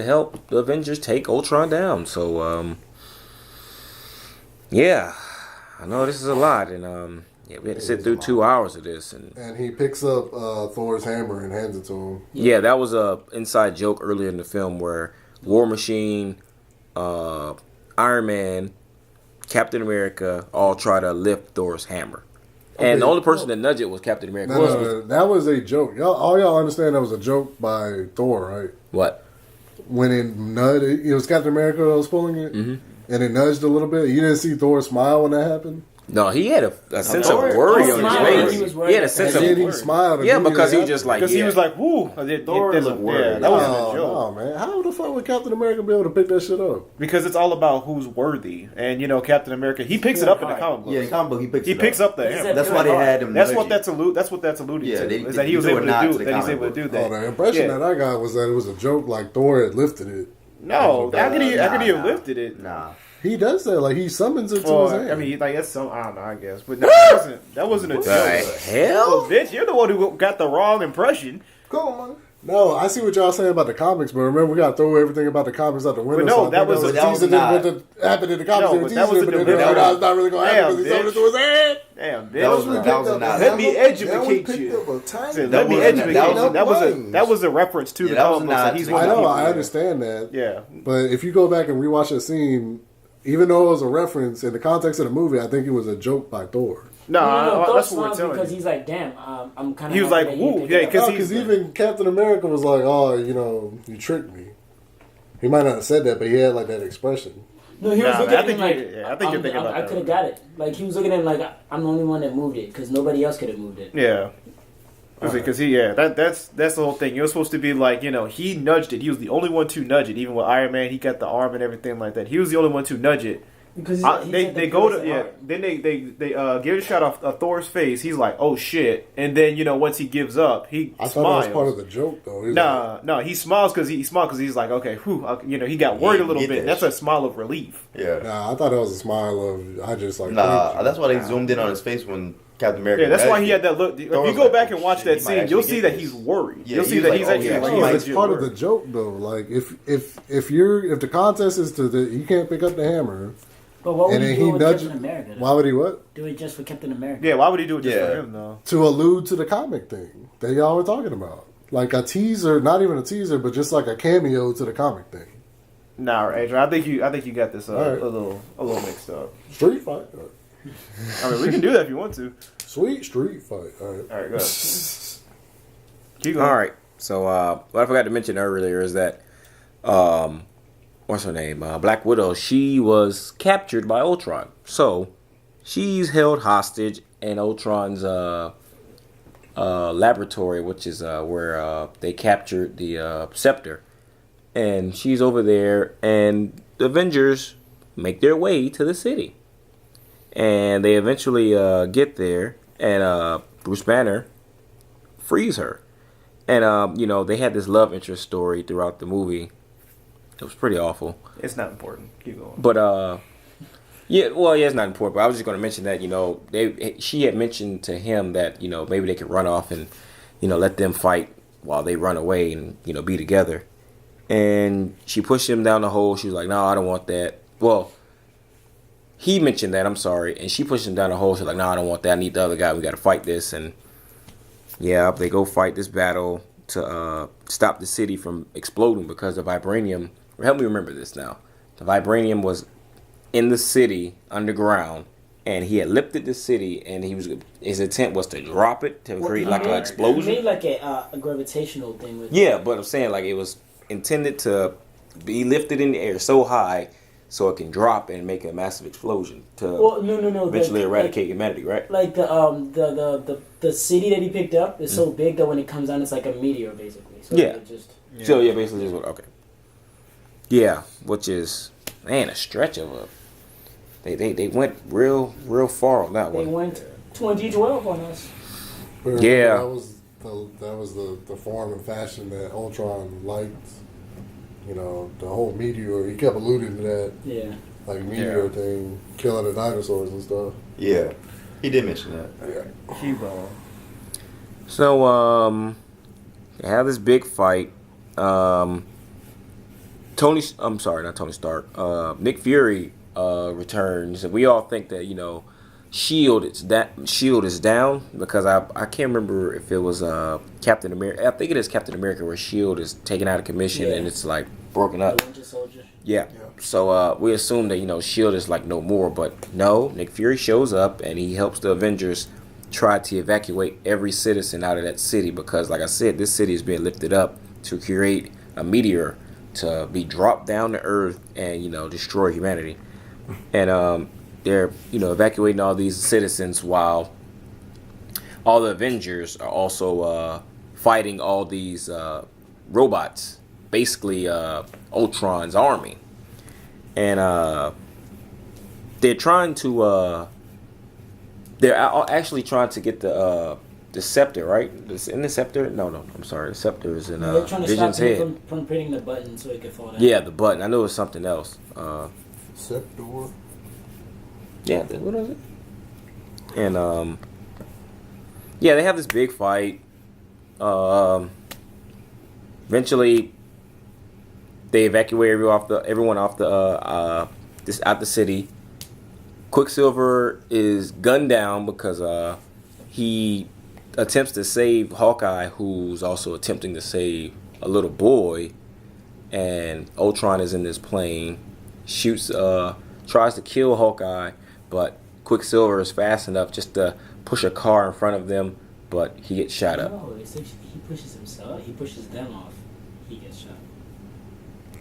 help the Avengers take Ultron down. So I know this is a lot, and we had to sit through 2 hours of this, and he picks up Thor's hammer and hands it to him. Yeah, that was a inside joke earlier in the film where War Machine, Iron Man, Captain America all try to lift Thor's hammer. And the only person that nudged it was Captain America. No, that was a joke. All y'all understand that was a joke by Thor, right? What? when it nudged, it was Captain America that was pulling it, and it nudged a little bit. You didn't see Thor smile when that happened? No, he had a sense of worry on his face. He had a sense of he smiled. Yeah, because he was just like, he was like, "Woo!" Thor was worried. That wasn't a joke. No, man. How the fuck would Captain America be able to pick that shit up? Because it's all about who's worthy, and Captain America, he picks it up in the comic book. Yeah, the comic book, he picks up the hammer. That's why they had him. That's what that's alluding to. Is that he was able to do that? He's able to do that. Oh, the impression that I got was that it was a joke, like Thor had lifted it. No, how could he have lifted it? Nah. He does that, like he summons it to his hand. I mean, like that's some, I don't know, I guess, but that wasn't a joke. The hell, well, bitch, you're the one who got the wrong impression. Come on, man. No, I see what y'all saying about the comics, but remember we gotta throw everything about the comics out the window. But no, so that was what happened in the comics. No, but that was a deliberate. It's not really gonna happen because he summoned it to his hand. Damn, bitch. Let me educate you. Let me educate you. That was a reference to the comic books. I know, I understand that. Yeah, but if you go back and rewatch that scene, even though it was a reference in the context of the movie, I think it was a joke by Thor. No, that's what we're telling you. Because he's like, damn, I'm kind of. He was like, woo, yeah, because even Captain America was like, oh, you tricked me. He might not have said that, but he had like that expression. No, he was looking at him like, I think you're thinking about that. I could have got it. Like he was looking at him like, I'm the only one that moved it because nobody else could have moved it. Yeah. Because that's the whole thing. You're supposed to be like, he nudged it. He was the only one to nudge it. Even with Iron Man, he got the arm and everything like that. He was the only one to nudge it. Because they go to then they give a shot of Thor's face. He's like, oh shit, and then once he gives up, he I smiles. thought that was part of the joke though. No, he smiles because he's like, okay, whew, he got worried a little bit. And that's a smile of relief. Yeah. Nah, I thought that was a smile of I just like. Nah, that's why they zoomed in on his face when Captain America. Yeah, that's why he had that look. If you go back and watch that scene, you'll see that he's worried. You'll see that he's actually. It's part of the joke though. Like if the contest is you can't pick up the hammer. But what would he do with Captain America? Why would he what? Do it just for Captain America. Yeah, why would he do it just for him though? To allude to the comic thing that y'all were talking about. Like a teaser, not even a teaser, but just like a cameo to the comic thing. Nah, Adrian, I think you got this a little mixed up. Street fight. I mean, we can do that if you want to. Sweet street fight. All right, go ahead. Keep going. All right. So what I forgot to mention earlier is that what's her name? Black Widow. She was captured by Ultron. So she's held hostage in Ultron's laboratory, which is where they captured the scepter. And she's over there, and the Avengers make their way to the city. And they eventually get there, and Bruce Banner frees her. And, they had this love interest story throughout the movie. It was pretty awful. It's not important. Keep going. But, it's not important. But I was just going to mention that, she had mentioned to him that, maybe they could run off and, let them fight while they run away and, be together. And she pushed him down the hole. She was like, no, I don't want that. Well, he mentioned that, I'm sorry. And she pushed him down the hole. She's like, no, I don't want that. I need the other guy. We got to fight this. And, yeah, they go fight this battle to stop the city from exploding because the vibranium... Help me remember this now. The vibranium was in the city underground, and he had lifted the city, and his intent was to drop it to create like an explosion. He made like a gravitational thing with it. But I'm saying like it was intended to be lifted in the air so high so it can drop and make a massive explosion to eventually eradicate humanity, right? Like the city that he picked up is so big that when it comes down, it's like a meteor basically. So basically just okay. Yeah, which is, man, a stretch of a... They went real far on that one. They went 2012 on us. Yeah. That was the form and fashion that Ultron liked. The whole meteor, he kept alluding to that. Yeah. Like meteor thing, killing the dinosaurs and stuff. Yeah. He did mention that. Yeah. Keep going. So, they have this big fight. I'm sorry, not Tony Stark. Nick Fury returns, and we all think that Shield is down because I can't remember if it was Captain America. I think it is Captain America where Shield is taken out of commission and it's like broken up. The Winter Soldier. Yeah. So we assume that Shield is like no more, but no. Nick Fury shows up and he helps the Avengers try to evacuate every citizen out of that city because, like I said, this city is being lifted up to create a meteor to be dropped down to Earth and destroy humanity. And they're evacuating all these citizens while all the Avengers are also fighting all these robots, basically Ultron's army. And they're trying to they're actually trying to get the scepter, right? In the scepter? No, I'm sorry. The scepter is in they're trying to Vision's stop him head. from hitting the button so it could fall down. Yeah, the button. I know it was something else. Scepter. Yeah, what is it? And yeah, they have this big fight. Eventually, they evacuate everyone off the city. Quicksilver is gunned down because he attempts to save Hawkeye, who's also attempting to save a little boy. And Ultron is in this plane, tries to kill Hawkeye, but Quicksilver is fast enough just to push a car in front of them, but he gets shot up. No, he pushes himself. He pushes them off. He gets shot.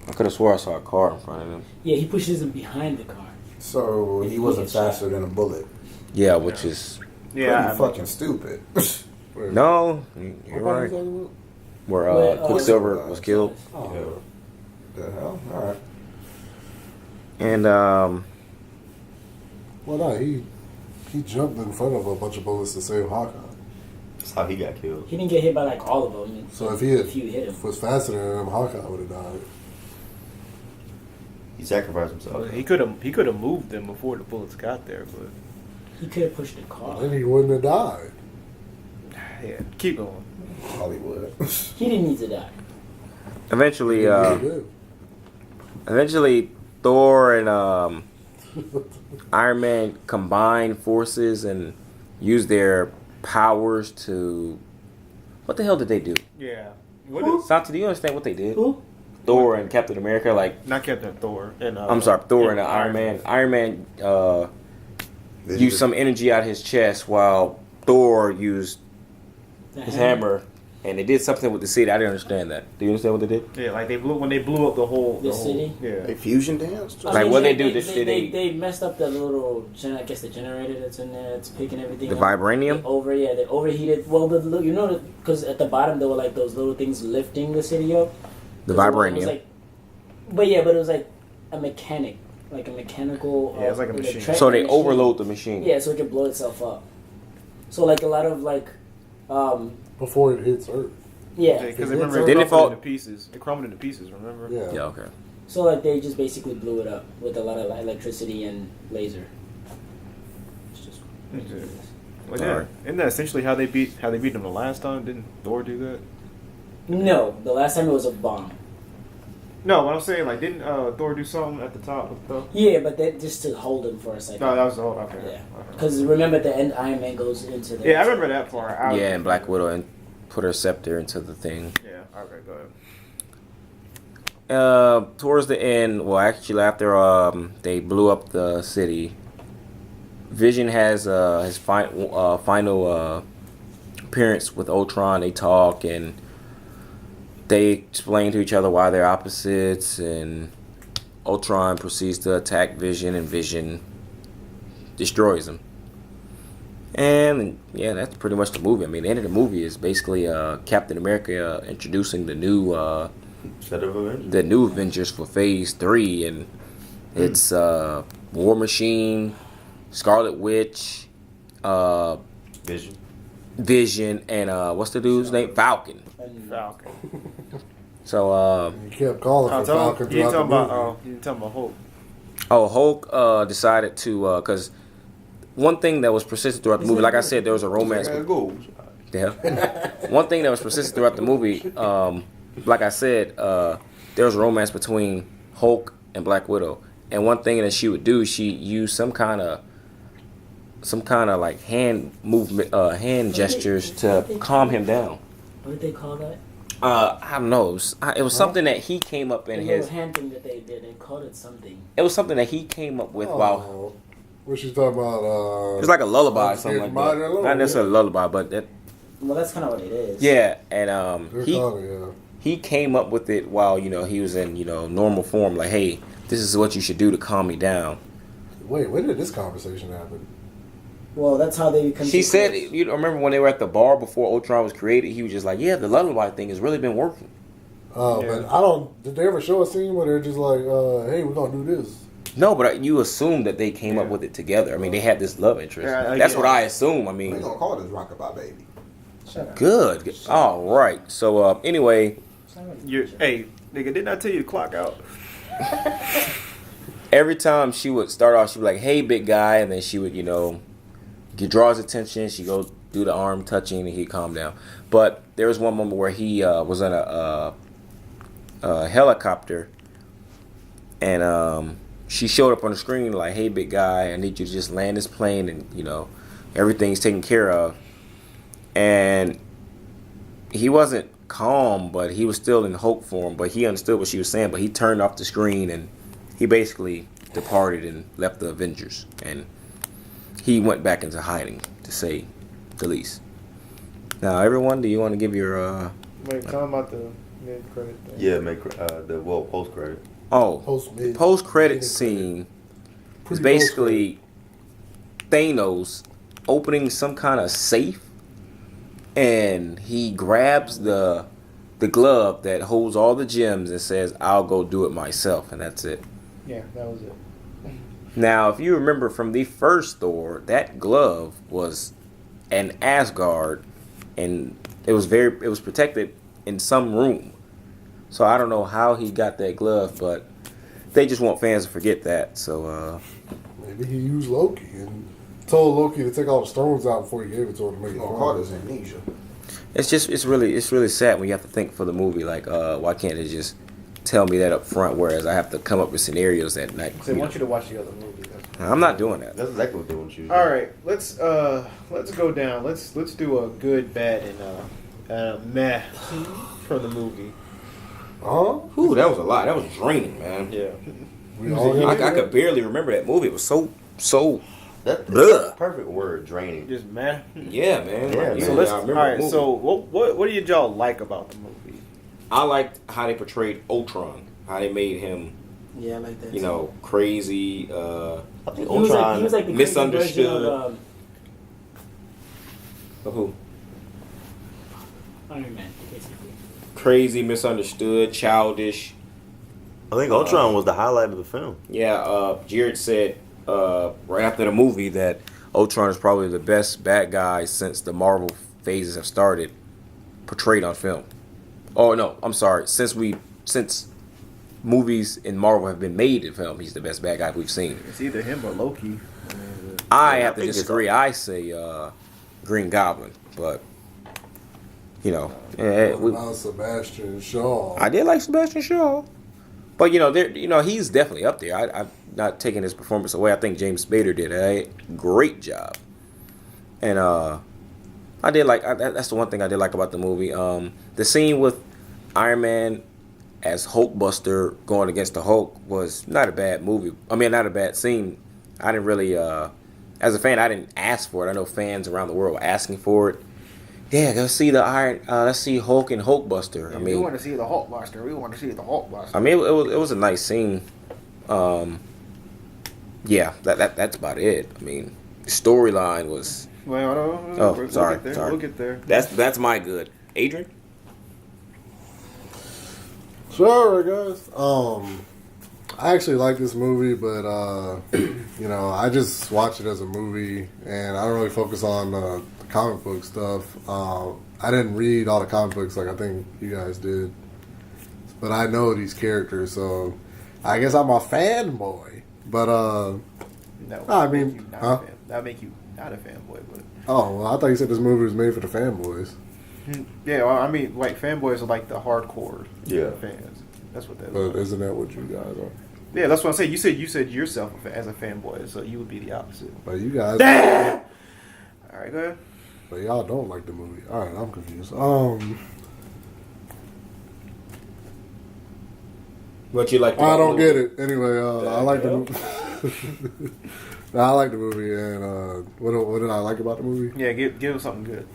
I could have swore I saw a car in front of him. Yeah, he pushes him behind the car. So he wasn't faster than a bullet. Yeah, which is pretty fucking stupid. no, you're right. Where Quicksilver was killed. Oh, the hell! All right. And well, no, he jumped in front of a bunch of bullets to save Hawkeye. That's how he got killed. He didn't get hit by like all of them. So if you hit him, was faster than him, Hawkeye would have died. He sacrificed himself. Well, he could have moved them before the bullets got there, but he could have pushed the car. Then he wouldn't have died. yeah, keep going. Hollywood. He didn't need to die. eventually, He Thor and Iron Man combine forces and use their powers to. What the hell did they do? Yeah. Santi, do you understand what they did? Who? Thor and Captain America, Not Captain Thor. And I'm sorry, Thor and Iron Man. Iron Man used some energy out of his chest while Thor used his hammer, and they did something with the city. I didn't understand that. Do you understand what they did? Yeah, like when they blew up the city. Yeah. A fusion dance. Like, what they do? They messed up the little, I guess the generator that's in there. It's picking everything. The up. vibranium. They overheated. Well, because at the bottom there were like those little things lifting the city up. The vibranium. It was but it was like a mechanical. Yeah, it's like a machine. So they overload the machine. Yeah, so it can blow itself up. So like a lot of before it hits Earth. Yeah, because remember Didn't it it fall crumbled into pieces. It crumbled into pieces. Remember? Yeah. Yeah. Okay. So like they just basically blew it up with a lot of electricity and laser. It's just Okay. Well, yeah. Isn't that essentially how they beat them the last time? Didn't Thor do that? No, the last time it was a bomb. No, what I'm saying, like, didn't Thor do something at the top of the? Yeah, but that just to hold him for a second. No, that was the whole. Okay. Yeah, because remember at the end, Iron Man goes into the. Yeah, I remember that part. Yeah, and Black Widow and put her scepter into the thing. Yeah. Okay. Go ahead. Towards the end, well, actually after they blew up the city, Vision has his final appearance with Ultron. They talk and they explain to each other why they're opposites, and Ultron proceeds to attack Vision, and Vision destroys him. And yeah, that's pretty much the movie. I mean, the end of the movie is basically Captain America introducing the new Avengers for Phase 3, and it's War Machine, Scarlet Witch, Vision, and what's the dude's name? Falcon. So you kept calling for Falcon You throughout the movie. You talking about Hulk? Oh, Hulk decided to because one thing that was persistent throughout the movie, like I said, there was a romance. One thing that was persistent throughout the movie, like I said, there was a romance between Hulk and Black Widow, and one thing that she would do, she used some kind of like hand movement, hand gestures to calm him down. What did they call that? I don't know. It was something that he came up in his hand thing that they did. They called it something. It was something that he came up with while. What she's talking about? It's like a lullaby or something like that. Not necessarily a lullaby, but that. Well, that's kind of what it is. Yeah, and he came up with it while he was in normal form. Like, hey, this is what you should do to calm me down. Wait, when did this conversation happen? Well, that's how they become. She said, you remember when they were at the bar before Ultron was created? He was just like, yeah, the lullaby thing has really been working. But I don't. Did they ever show a scene where they're just like, "Hey, we're gonna do this"? No, but you assume that they came up with it together. I mean, they had this love interest. That's what I assume. I mean, They gonna call this Rockabye Baby. Shut up. good. All right. So anyway, Hey, nigga, didn't I tell you to clock out? every time she would start off, she'd be like, "Hey, big guy," and then she would, draw his attention. She go do the arm touching, and he'd calm down. But there was one moment where he was on a helicopter, and she showed up on the screen like, "Hey, big guy, I need you to just land this plane, and everything's taken care of." And he wasn't calm, but he was still in Hulk form. But he understood what she was saying. But he turned off the screen and he basically departed and left the Avengers, and he went back into hiding, to say the least. Now, everyone, do you want to give your Wait, tell them about the mid-credit thing. Yeah, post credit. the post-credit scene is basically Thanos opening some kind of safe, and he grabs the glove that holds all the gems and says, "I'll go do it myself," and that's it. Yeah, that was it. Now, if you remember from the first Thor, that glove was an Asgard, and it was protected in some room. So I don't know how he got that glove, but they just want fans to forget that. So maybe he used Loki and told Loki to take all the stones out before he gave it to him to make it Gonna call this amnesia. it's really sad when you have to think for the movie. Like, why can't they just tell me that up front? Whereas I have to come up with scenarios that night. They want you to watch the other movie. I'm not doing that. That's exactly what they want you to do. All right, let's go down. Let's do a good, bad, and meh for the movie. Ooh, that was a lot. That was draining, man. Yeah. I could barely remember that movie. It was so. That's Bleh. the perfect word, draining. Just meh. Yeah, man. Yeah, So man. all right. So what did y'all like about the movie? I liked how they portrayed Ultron. How they made him, Yeah, I like that. crazy. I think He was Ultron like the misunderstood. version of, Of who? Iron Man, basically. Crazy, misunderstood, childish. I think Ultron was the highlight of the film. Yeah, Jared said right after the movie that Ultron is probably the best bad guy since the Marvel phases have started, portrayed on film. Oh no, I'm sorry. Since movies in Marvel have been made in film, he's the best bad guy we've seen. It's either him or Loki. I have to think it's disagree. I say Green Goblin, but About Sebastian Shaw. I did like Sebastian Shaw, but he's definitely up there. I'm not taking his performance away. I think James Spader did a great job, and I did like that's the one thing I did like about the movie. The scene with Iron Man as Hulkbuster going against the Hulk was not a bad movie. I mean, not a bad scene. I didn't really, as a fan, I didn't ask for it. I know fans around the world were asking for it. Yeah, let's see let's see Hulk and Hulkbuster. Yeah, I mean, we want to see the Hulkbuster. We want to see the Hulkbuster. I mean, it was a nice scene. Yeah, that's about it. I mean, the storyline was. Well, sorry. We'll get there. That's my good. Adrian. Sorry, guys. I actually like this movie, but I just watch it as a movie, and I don't really focus on the comic book stuff. I didn't read all the comic books like I think you guys did, but I know these characters, so I guess I'm a fanboy. But That make you not a fanboy, but. Oh, well, I thought you said this movie was made for the fanboys. Yeah, well, I mean, like fanboys are like the hardcore fans. That's what that. But isn't that what you guys are? Yeah, that's what I'm saying. You said yourself as a fanboy, so you would be the opposite. But you guys. All right, go ahead. But y'all don't like the movie. All right, I'm confused. What you like? I don't get it. Anyway, I like the movie. I like the movie, and what did I like about the movie? Yeah, give us something good.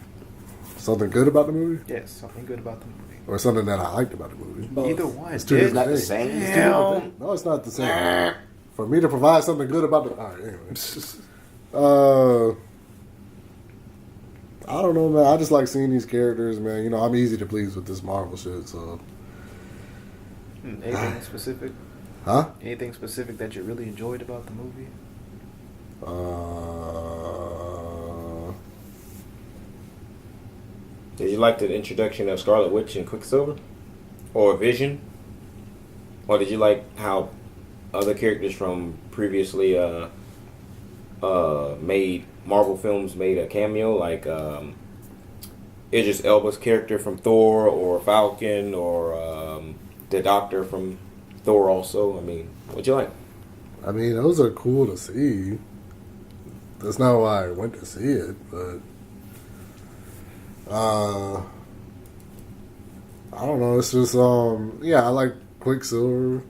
Something good about the movie? Yes, something good about the movie. Or something that I liked about the movie? Both. Either one. It's two It's different not the things. same. It's two Damn. different things. No, it's not the same. For me to provide something good about the... All right, anyway. I don't know, man. I just like seeing these characters, man. You know, I'm easy to please with this Marvel shit, so... Anything specific? Huh? Anything specific that you really enjoyed about the movie? Did you like the introduction of Scarlet Witch and Quicksilver? Or Vision? Or did you like how other characters from previously made Marvel films made a cameo? Like Idris Elba's character from Thor, or Falcon, or the Doctor from Thor also. I mean, what'd you like? I mean, those are cool to see. That's not why I went to see it, but... I don't know. It's just, yeah, I like Quicksilver.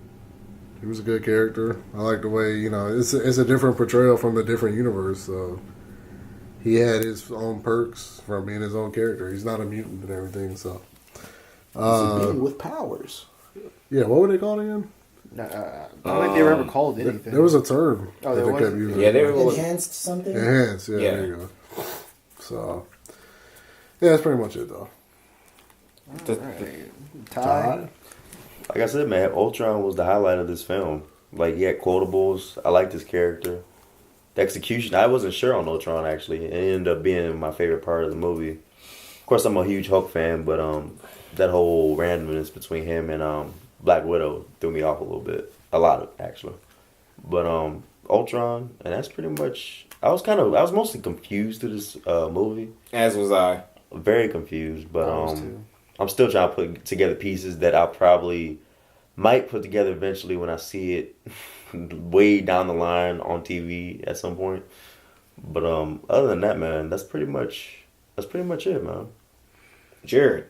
He was a good character. I like the way, you know, it's a different portrayal from a different universe, so... He had his own perks from being his own character. He's not a mutant and everything, so... He's a being with powers. Yeah, what were they called again? I don't think they were ever called anything. There was a term Oh, that there they kept was? using. Yeah, they were. Enhanced something? Enhanced, yeah, Yeah. there you go. So, yeah, that's pretty much it, though. Ty? Like I said, man, Ultron was the highlight of this film. Like, he had quotables. I liked his character. The execution, I wasn't sure on Ultron, actually. It ended up being my favorite part of the movie. Of course, I'm a huge Hulk fan, but that whole randomness between him and Black Widow threw me off a little bit. A lot, actually. But Ultron, and that's pretty much... I was mostly confused to this movie. As was I. Very confused, but I was too. I'm still trying to put together pieces that I probably might put together eventually when I see it way down the line on TV at some point. But other than that, man, that's pretty much it, man. Jared.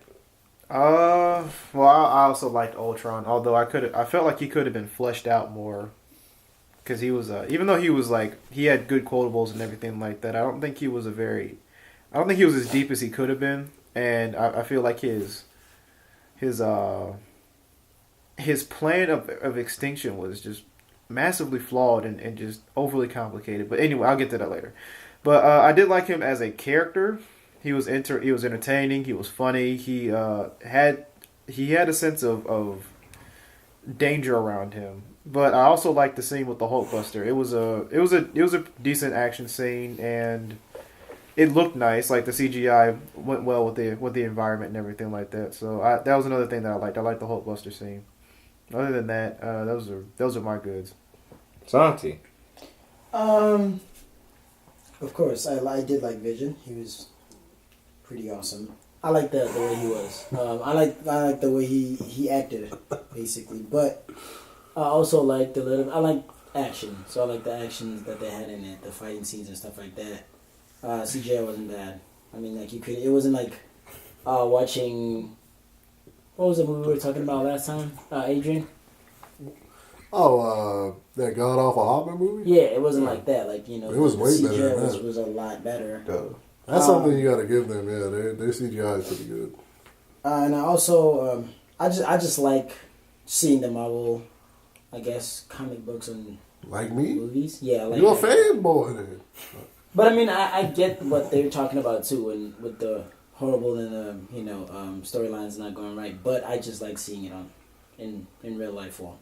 Well, I also liked Ultron, although I felt like he could have been fleshed out more, because he was even though he was like, he had good quotables and everything like that. I don't think he was as deep as he could have been, and I feel like his plan of extinction was just massively flawed and just overly complicated. But anyway, I'll get to that later. But I did like him as a character. He was entertaining. He was funny. He had a sense of danger around him. But I also liked the scene with the Hulkbuster. It was a decent action scene, and it looked nice. Like, the CGI went well with the environment and everything like that. So that was another thing that I liked. I liked the Hulkbuster scene. Other than that, those are my goods. Santi. Of course, I did like Vision. He was pretty awesome. I like the way he was. I like the way he acted, basically. But I also like I like action. So I like the actions that they had in it, the fighting scenes and stuff like that. CGI wasn't bad. I mean, like, it wasn't like watching. What was the movie we were talking about last time, Adrian? Oh, that God Awful Hoffman movie? Yeah, it wasn't like that. Like, you know, It was the way CGI better than that. was a lot better. That's something you got to give them. Yeah, their CGI is pretty good. And I also, I just like seeing the Marvel, I guess, comic books and Like me? movies. Yeah, like You're a that. fanboy then. But I mean, I get what they're talking about too, and with the horrible and storylines not going right. But I just like seeing it in real life form.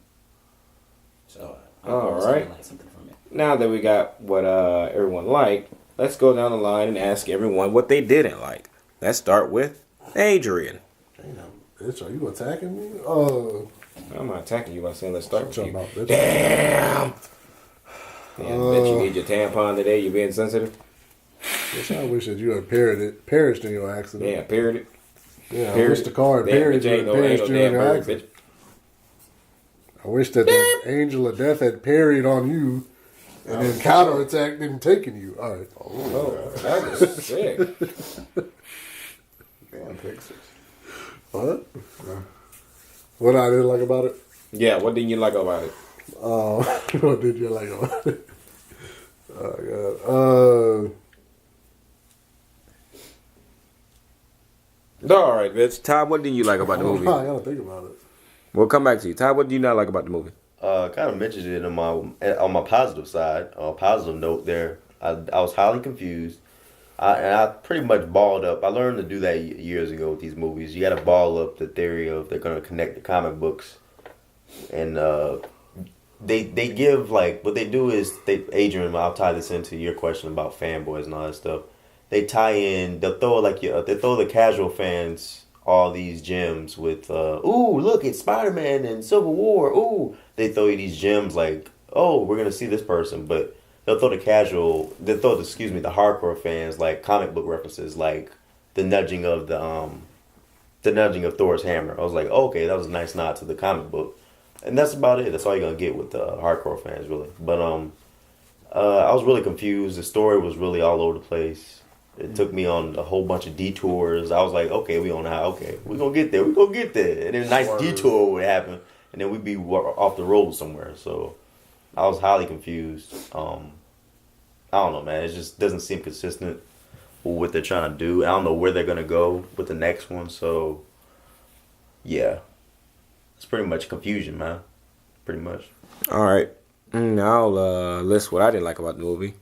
So I always Alright. like something from it. Now that we got what everyone liked, let's go down the line and ask everyone what they didn't like. Let's start with Adrian. Damn, bitch, are you attacking me? I'm not attacking you by saying let's start with Shut you. up, bitch. Damn. Bet you need your tampon today. You being sensitive? Bitch, I wish that you had perished in your accident. Yeah, period it. Yeah, I Period. wish the car had Damn, perished bitch, ain't no in your damn bird, accident. bitch. I wish that angel of death had parried on you and then counterattacked and taken you. All right. Oh, that was sick. Damn Pixars. What? What I didn't like about it? Yeah, what didn't you like about it? What did you like about it? Oh, God. All right, bitch. Todd, what didn't you like about the movie? I gotta think about it. We'll come back to you. Todd, what do you not like about the movie? Kind of mentioned it on my positive side. On a positive note, there, I was highly confused. I pretty much balled up. I learned to do that years ago with these movies. You got to ball up the theory of they're going to connect the comic books, and they give like what they do is Adrian. I'll tie this into your question about fanboys and all that stuff. They tie in. They'll throw they throw the casual fans all these gems with ooh, look, it's Spider-Man and Civil War. Ooh, they throw you these gems like, oh, we're gonna see this person, but they'll throw the hardcore fans like comic book references, like the nudging of Thor's hammer. I was like, oh, okay, that was a nice nod to the comic book, and that's about it. That's all you're gonna get with the hardcore fans, really. But I was really confused. The story was really all over the place. It took me on a whole bunch of detours. I was like, okay, we're gonna get there. And then a nice detour would happen, and then we'd be off the road somewhere. So I was highly confused. I don't know, man. It just doesn't seem consistent with what they're trying to do. I don't know where they're gonna go with the next one. So yeah, it's pretty much confusion, man. Pretty much. All right. I'll list what I didn't like about the movie.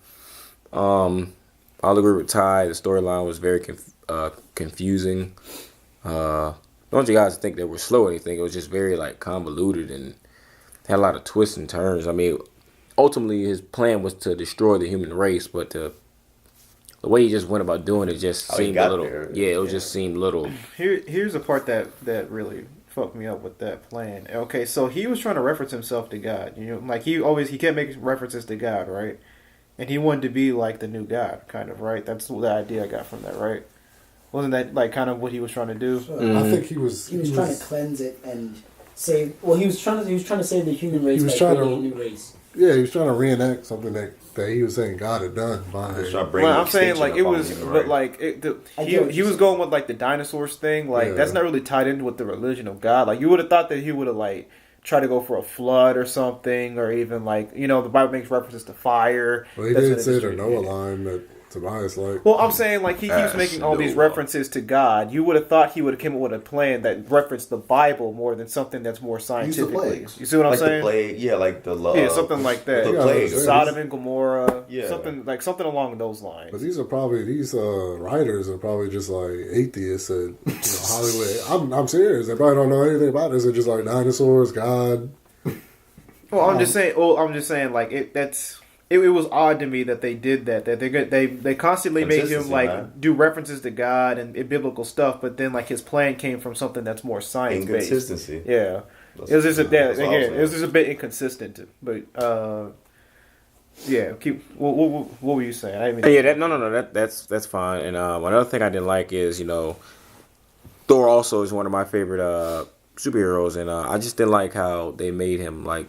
I'll agree with Ty. The storyline was very confusing. Don't want you guys to think they were slow or anything. It was just very like convoluted and had a lot of twists and turns. I mean, ultimately his plan was to destroy the human race, but the way he just went about doing it just seemed a little. There. Yeah, it just seemed little. Here's the part that really fucked me up with that plan. Okay, so he was trying to reference himself to God. You know, like he kept making references to God, right? And he wanted to be like the new God, kind of, right? That's the idea I got from that, right? Wasn't that like kind of what he was trying to do? I think he was trying to cleanse it and save. Well, he was trying to save the human race. He was trying to a new race. Yeah, he was trying to reenact something that he was saying God had done. Well, I'm saying like it was, but like he was going with like the dinosaurs thing. Like that's not really tied in with the religion of God. Like you would have thought that he would have like try to go for a flood or something, or even like, you know, the Bible makes references to fire. Well, he did say the Noah line that Tobias liked. Well, I'm saying like he keeps making all these references to God. You would have thought he would have come up with a plan that referenced the Bible more than something that's more scientifically. You see what I'm saying? The plague, yeah, like the love. Yeah, something like that. The plague. Sodom and Gomorrah. Yeah. Something along those lines. But these writers are probably just like atheists at Hollywood. I'm serious. They probably don't know anything about this. They're just like dinosaurs, God. Well, I'm just saying like it was odd to me that they did that. That they constantly made him like do references to God and biblical stuff, but then like his plan came from something that's more science based. Inconsistency. Yeah, it was just a bit inconsistent. But yeah, what were you saying? That's fine. And another thing I didn't like is Thor also is one of my favorite superheroes, and I just didn't like how they made him like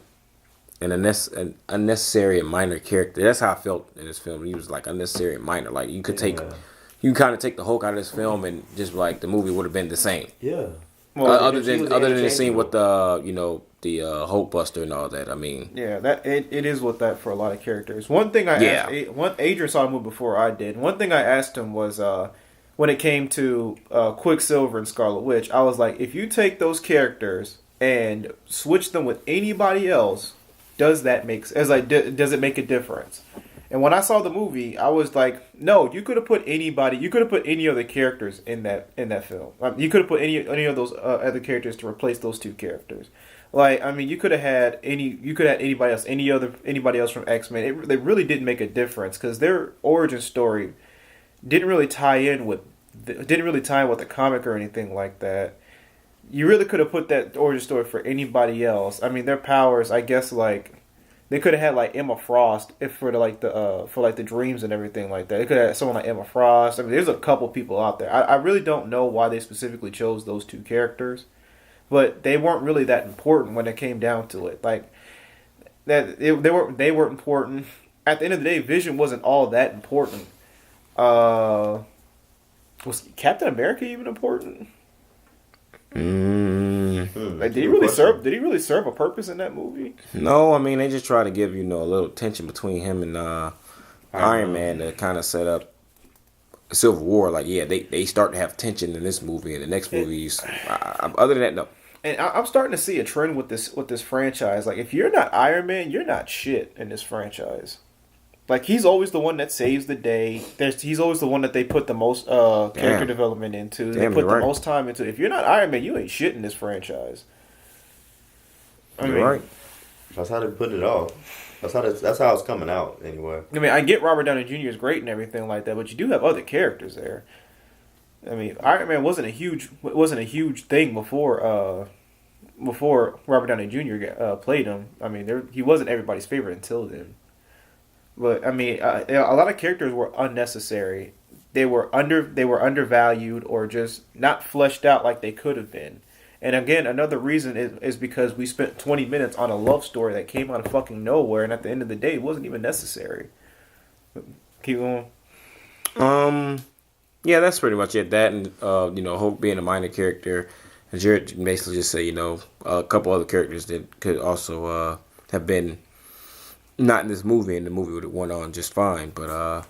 an unnecessary and minor character. That's how I felt in this film. He was like unnecessary and minor. Like you could kind of take the Hulk out of this film and just like the movie would have been the same. Yeah. Well, other than the scene with the Hulk Buster and all that. I mean, yeah, that it is with that for a lot of characters. One thing Adrian saw the movie before I did. One thing I asked him was when it came to Quicksilver and Scarlet Witch, I was like, if you take those characters and switch them with anybody else, does it make a difference? And when I saw the movie, I was like, no, you could have put any other characters in that film. You could have put any of those other characters to replace those two characters. Like, I mean, you could have had anybody else from X-Men. They really didn't make a difference because their origin story didn't really tie in with the comic or anything like that. You really could have put that origin story for anybody else. I mean, their powers, I guess, like they could have had like Emma Frost for the dreams and everything like that. They could have had someone like Emma Frost. I mean, there's a couple people out there. I really don't know why they specifically chose those two characters, but they weren't really that important when it came down to it. Like they were important. At the end of the day, Vision wasn't all that important. Was Captain America even important? Like, did he really serve a purpose in that movie? No, I mean they just try to give a little tension between him and Iron Man to kind of set up Civil War, like they start to have tension in this movie, and the next movies. Other than that, no. And I'm starting to see a trend with this franchise. Like, if you're not Iron Man, you're not shit in this franchise. Like, he's always the one that saves the day. He's always the one that they put the most character development into. They put the most time into. If you're not Iron Man, you ain't shit in this franchise. I mean, right. That's how they put it off. That's how it's coming out anyway. I mean, I get Robert Downey Jr. is great and everything like that, but you do have other characters there. I mean, Iron Man wasn't a huge thing before Robert Downey Jr. Played him. I mean, he wasn't everybody's favorite until then. But I mean, a lot of characters were unnecessary. They were undervalued or just not fleshed out like they could have been. And again, another reason is because we spent 20 minutes on a love story that came out of fucking nowhere, and at the end of the day, it wasn't even necessary. Keep going. Yeah, that's pretty much it. That and Hulk being a minor character, and Jared basically just say a couple other characters that could also have been not in this movie, and the movie would have went on just fine. But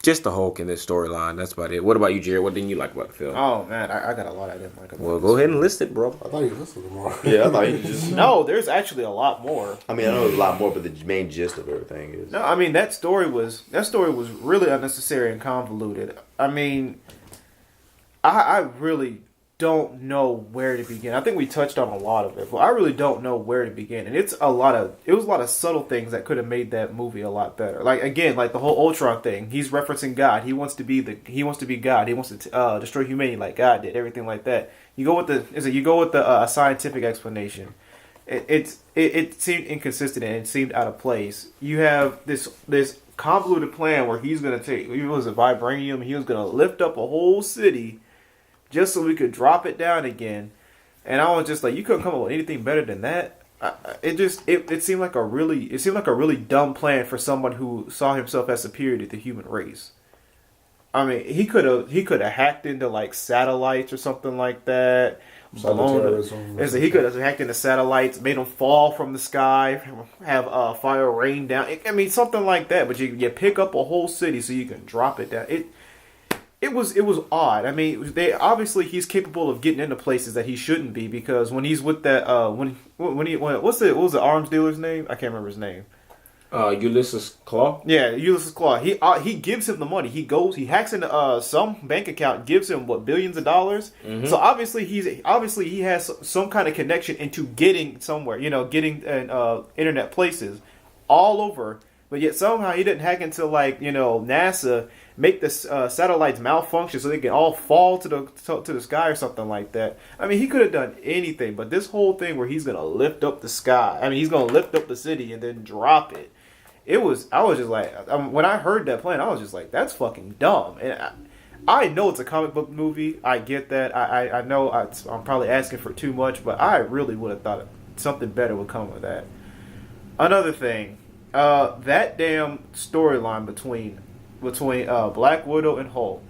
just the Hulk in this storyline. That's about it. What about you, Jared? What didn't you like about the film? Oh man, I got a lot I didn't like about it. Well, go ahead and list it, bro. I thought you listed them more. Yeah, I thought you just. No, there's actually a lot more. I mean, I know there's a lot more, but the main gist of everything is. No, I mean that story was really unnecessary and convoluted. I mean, I really don't know where to begin. I think we touched on a lot of it, but I really don't know where to begin. And it was a lot of subtle things that could have made that movie a lot better. Like again, like the whole Ultron thing. He's referencing God. He wants to be God. He wants to destroy humanity like God did. Everything like that. You go with the scientific explanation. It seemed inconsistent and it seemed out of place. You have this convoluted plan where he was a vibranium. He was going to lift up a whole city just so we could drop it down again. And I was just like, you couldn't come up with anything better than that. It seemed like a really dumb plan for someone who saw himself as superior to the human race. I mean, he could have hacked into like satellites or something like that. He could have hacked into satellites, made them fall from the sky, have fire rain down. I mean, something like that. But you pick up a whole city so you can drop it down. It was odd. I mean, obviously he's capable of getting into places that he shouldn't be, because when he's with that what was the arms dealer's name? I can't remember his name. Ulysses Claw. Yeah, Ulysses Claw. He gives him the money. He hacks into some bank account, gives him billions of dollars. Mm-hmm. So obviously he has some kind of connection into getting somewhere. Getting internet places all over. But yet somehow he didn't hack into NASA, make the satellites malfunction so they can all fall to the sky or something like that. I mean, he could have done anything, but this whole thing where he's gonna lift up the sky. I mean, he's gonna lift up the city and then drop it. I was just like, when I heard that plan, I was just like, that's fucking dumb. And I know it's a comic book movie. I get that. I know I'm probably asking for too much, but I really would have thought something better would come with that. Another thing. That damn storyline between Black Widow and Hulk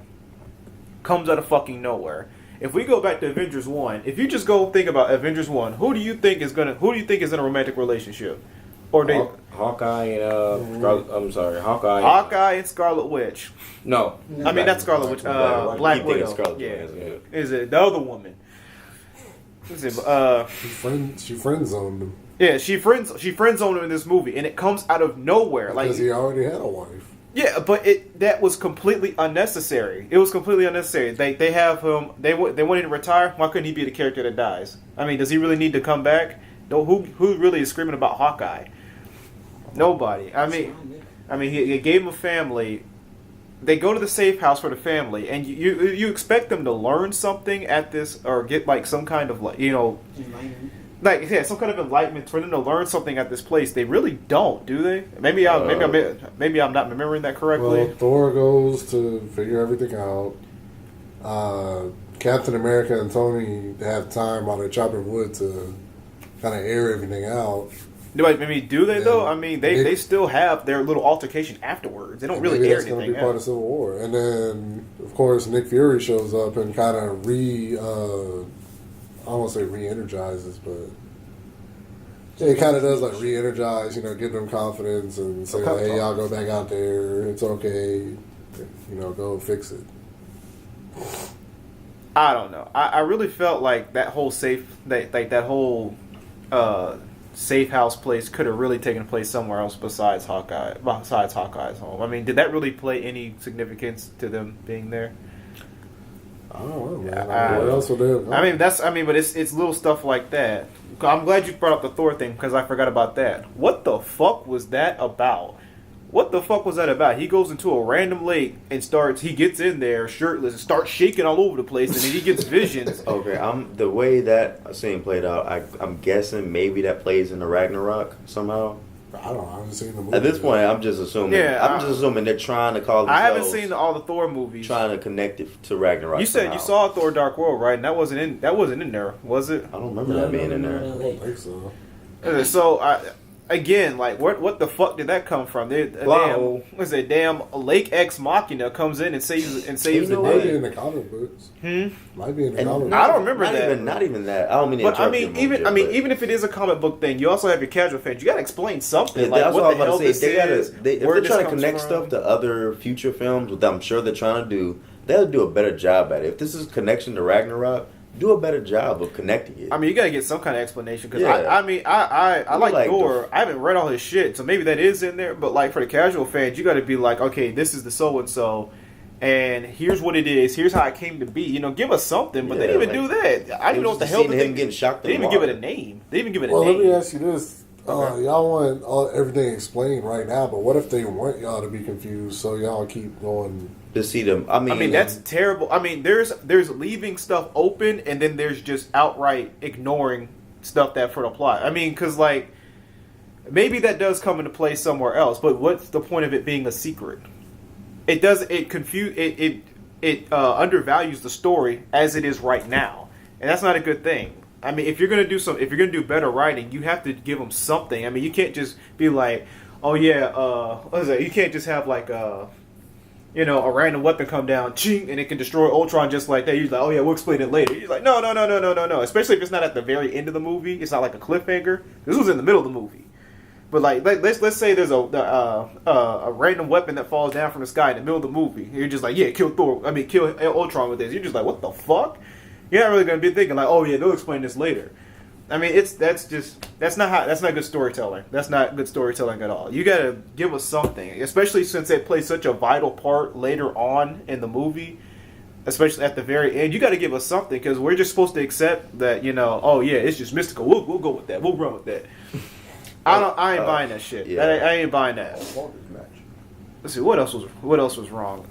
comes out of fucking nowhere. If we go back to Avengers 1, if you just go think about Avengers 1, who do you think is in a romantic relationship? Or they Hawkeye and Hawkeye and Scarlet Witch. No. I mean that's Scarlet Witch. Black Widow. Yeah. Is it the other woman? Is it she friend zoned him. Yeah, she friend zoned him in this movie, and it comes out of nowhere. Because he already had a wife. Yeah, but that was completely unnecessary. It was completely unnecessary. They have him. They want him to retire. Why couldn't he be the character that dies? I mean, does he really need to come back? Who really is screaming about Hawkeye? Nobody. I mean, he gave him a family. They go to the safe house for the family, and you expect them to learn something at this, or get some kind of some kind of enlightenment for them to learn something at this place. They really don't, do they? Maybe I'm not remembering that correctly. Well, Thor goes to figure everything out. Captain America and Tony have time while they're chopping wood to kind of air everything out. Do they though? I mean, they still have their little altercation afterwards. They don't really air anything. That's going to be part of Civil War. And then, of course, Nick Fury shows up and kind of I won't say re-energizes, but it kind of does re-energize, give them confidence and say, hey, y'all go back out there. It's okay. Go fix it. I don't know. I really felt like that whole safe house place could have really taken place somewhere else besides Hawkeye's home. I mean, did that really play any significance to them being there? I don't know, man. What else would they have done? But it's little stuff like that. I'm glad you brought up the Thor thing because I forgot about that. What the fuck was that about? He goes into a random lake and he gets in there shirtless and starts shaking all over the place, and then he gets visions. Okay, the way that scene played out, I'm guessing maybe that plays in the Ragnarok somehow. I don't know. I haven't seen the movie. At this point, I'm just assuming. Yeah, I'm just assuming they're trying to call themselves. I haven't seen all the Thor movies. Trying to connect it to Ragnarok. You said you saw Thor: Dark World, right? And that wasn't in there, was it? I don't remember that being in there. I don't think so. So again, like what the fuck did that come from? Damn Lake Ex Machina comes in and saves the day. Might be in the comic books. Might be in the comic books. I don't remember that. Not even that. I don't mean to interrupt you. Even if it is a comic book thing, you also have your casual fans. You got to explain something. Yeah, like what the hell this is. If they're trying to connect stuff to other future films, which I'm sure they're trying to do, they'll do a better job at it. If this is connection to Ragnarok, do a better job of connecting it. I mean, you gotta get some kind of explanation because I like Thor. I haven't read all his shit, so maybe that is in there. But like for the casual fans, you gotta be like, okay, this is the so and so, and here's what it is. Here's how it came to be. You know, give us something. But they didn't even do that. I didn't know what the hell. Him getting shocked. They didn't even give it a name. Let me ask you this. Y'all want everything explained right now, but what if they want y'all to be confused? So y'all keep going to see them. I mean, that's terrible. I mean, there's leaving stuff open, and then there's just outright ignoring stuff that for the plot. I mean, because like maybe that does come into play somewhere else, but what's the point of it being a secret? It undervalues the story as it is right now, and that's not a good thing. I mean, if you're gonna do better writing, you have to give them something. I mean, you can't just be like, oh yeah, what is that? You can't just have like a random weapon come down, ching, and it can destroy Ultron just like that. You're like, oh yeah, we'll explain it later. You're like, no. Especially if it's not at the very end of the movie. It's not like a cliffhanger. This was in the middle of the movie. But like, let's say there's a random weapon that falls down from the sky in the middle of the movie. You're just like, yeah, kill Ultron with this. You're just like, what the fuck? You're not really gonna be thinking like, oh yeah, they'll explain this later. I mean, that's not good storytelling. That's not good storytelling at all. You gotta give us something, especially since they play such a vital part later on in the movie, especially at the very end. You gotta give us something because we're just supposed to accept that, oh yeah, it's just mystical. We'll go with that. We'll run with that. I ain't buying that shit. Yeah. I ain't buying that. Let's see what else was wrong.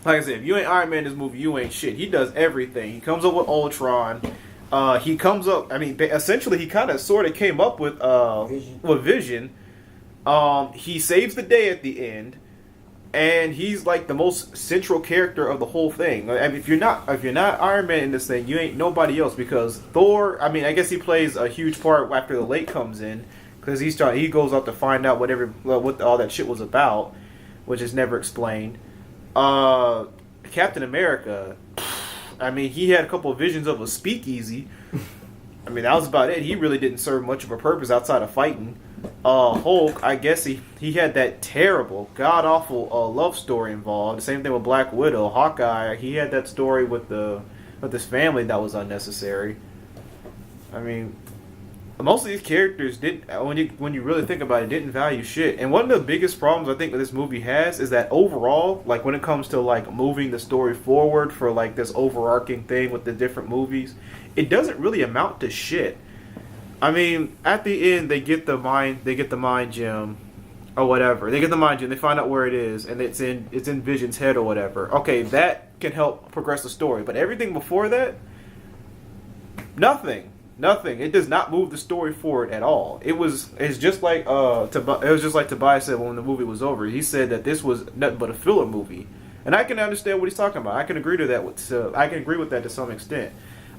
Like I said, if you ain't Iron Man in this movie, you ain't shit. He does everything. He comes up with Ultron. He comes up. I mean, essentially, he kind of sort of came up with Vision. He saves the day at the end, and he's like the most central character of the whole thing. I mean, if you're not Iron Man in this thing, you ain't nobody else because Thor. I mean, I guess he plays a huge part after the lake comes in because he goes up to find out what all that shit was about, which is never explained. Captain America, I mean, he had a couple of visions of a speakeasy. I mean, that was about it. He really didn't serve much of a purpose outside of fighting. Hulk, I guess he had that terrible, god-awful love story involved. The same thing with Black Widow. Hawkeye, he had that story with his family that was unnecessary. I mean, most of these characters when you really think about it, didn't value shit. And one of the biggest problems I think that this movie has is that overall, like when it comes to like moving the story forward for like this overarching thing with the different movies, it doesn't really amount to shit. I mean, at the end they get the mind gem or whatever. They get the mind gem, they find out where it is, and it's in Vision's head or whatever. Okay, that can help progress the story, but everything before that, nothing. It does not move the story forward at all. It's just like Tobias said when the movie was over. He said that this was nothing but a filler movie, and I can understand what he's talking about. I can agree with that to some extent.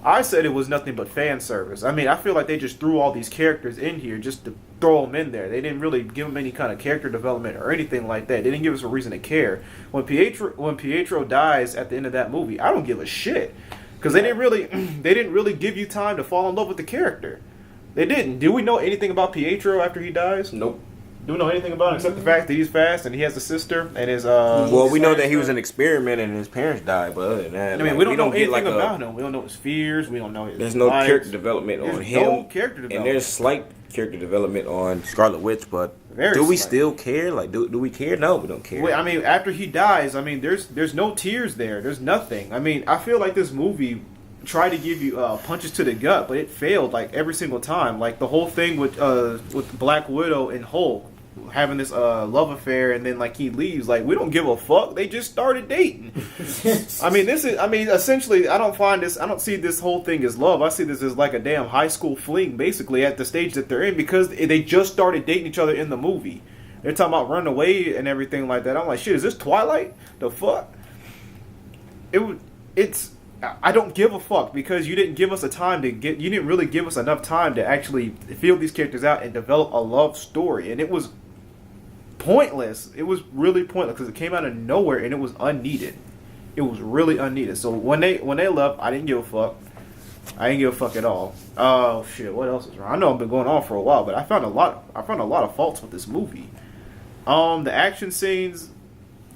I said it was nothing but fan service. I mean, I feel like they just threw all these characters in here just to throw them in there. They didn't really give them any kind of character development or anything like that. They didn't give us a reason to care. When Pietro dies at the end of that movie, I don't give a shit. Because they didn't really give you time to fall in love with the character. They didn't. Do we know anything about Pietro after he dies? Nope. Do we know anything about him except the fact that he's fast and he has a sister and his Well, we know that he was an experiment and his parents died, but other than that, I mean, we don't know anything about him. We don't know his fears. We don't know his. There's no character development on him. No character development. And there's slight character development on Scarlet Witch, but Very do we slight. still care? Like, do we care? No, we don't care. Wait, I mean, after he dies, I mean, there's no tears there. There's nothing. I mean, I feel like this movie tried to give you punches to the gut, but it failed like every single time. Like the whole thing with Black Widow and Hulk having this love affair, and then like he leaves. Like, we don't give a fuck. They just started dating. I mean, essentially, I don't see this whole thing as love. I see this as like a damn high school fling, basically, at the stage that they're in, because they just started dating each other in the movie. They're talking about running away and everything like that. I'm like, shit, is this Twilight? The fuck? I don't give a fuck, because you didn't give us you didn't really give us enough time to actually feel these characters out and develop a love story, and it was pointless. It was really pointless because it came out of nowhere and it was unneeded. It was really unneeded. So when they left, I didn't give a fuck. I didn't give a fuck at all. Oh shit! What else is wrong? I know I've been going on for a while, but I found a lot of faults with this movie. The action scenes,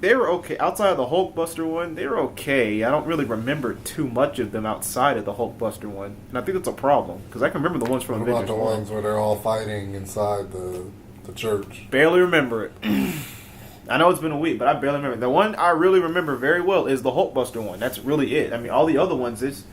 they were okay. Outside of the Hulkbuster one, they were okay. I don't really remember too much of them outside of the Hulkbuster one, and I think that's a problem because I can remember the ones from What about Avengers the 1. ones where they're all fighting inside the church? Barely remember it. I know it's been a week, but I barely remember. The one I really remember very well is the Hulkbuster one. That's really it. I mean, all the other ones, it's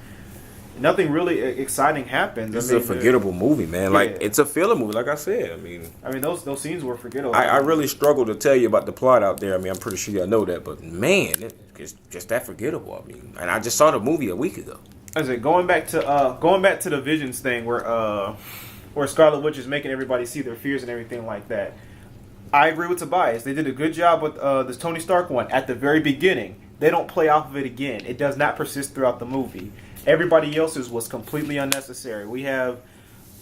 nothing really exciting happens. It's a forgettable movie, man. Yeah. Like, it's a filler movie, like I said. I mean, those scenes were forgettable. I really struggle to tell you about the plot out there. I mean, I'm pretty sure y'all know that, but man, it's just that forgettable. I mean, and I just saw the movie a week ago. I said, going back to the Visions thing where Scarlet Witch is making everybody see their fears and everything like that. I agree with Tobias. They did a good job with this Tony Stark one at the very beginning. They don't play off of it again. It does not persist throughout the movie. Everybody else's was completely unnecessary. We don't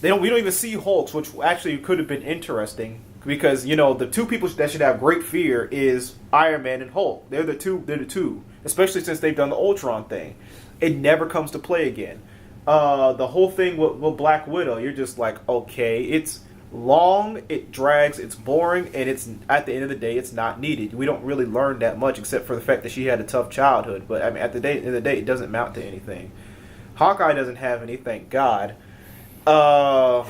even see Hulk's, which actually could have been interesting because, you know, the two people that should have great fear is Iron Man and Hulk. They're the two, especially since they've done the Ultron thing. It never comes to play again. The whole thing with Black Widow, you're just like, okay, it's long, it drags, it's boring, and it's at the end of the day, it's not needed. We don't really learn that much except for the fact that she had a tough childhood. But I mean, at the end of the day, it doesn't amount to anything. Hawkeye doesn't have any, thank God. Because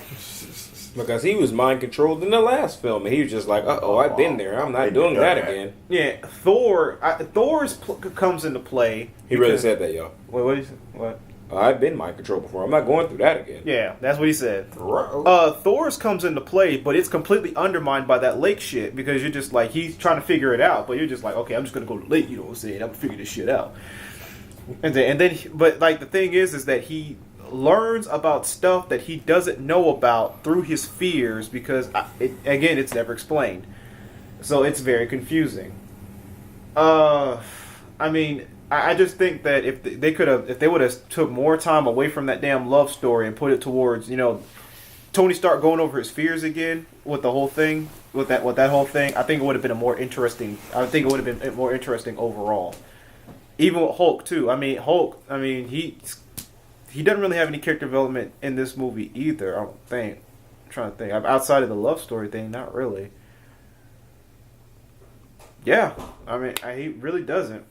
he was mind controlled in the last film, and he was just like, I've been there. I'm not doing that again. Yeah, Thor's comes into play. He really said that, y'all. Wait, what did he say? What? I've been mind controlled before. I'm not going through that again. Yeah, that's what he said. Thor's comes into play, but it's completely undermined by that lake shit because you're just like, he's trying to figure it out, but you're just like, okay, I'm just going to go to the lake, you know what I'm saying? I'm going to figure this shit out. But like the thing is that he learns about stuff that he doesn't know about through his fears because, it's never explained. So it's very confusing. I mean, I just think that if they would have took more time away from that damn love story and put it towards, you know, Tony Stark going over his fears again with the whole thing, with that whole thing, I think it would have been more interesting overall. Even with Hulk too. He doesn't really have any character development in this movie either, I don't think. I'm trying to think. Outside of the love story thing, not really. Yeah, I mean, he really doesn't.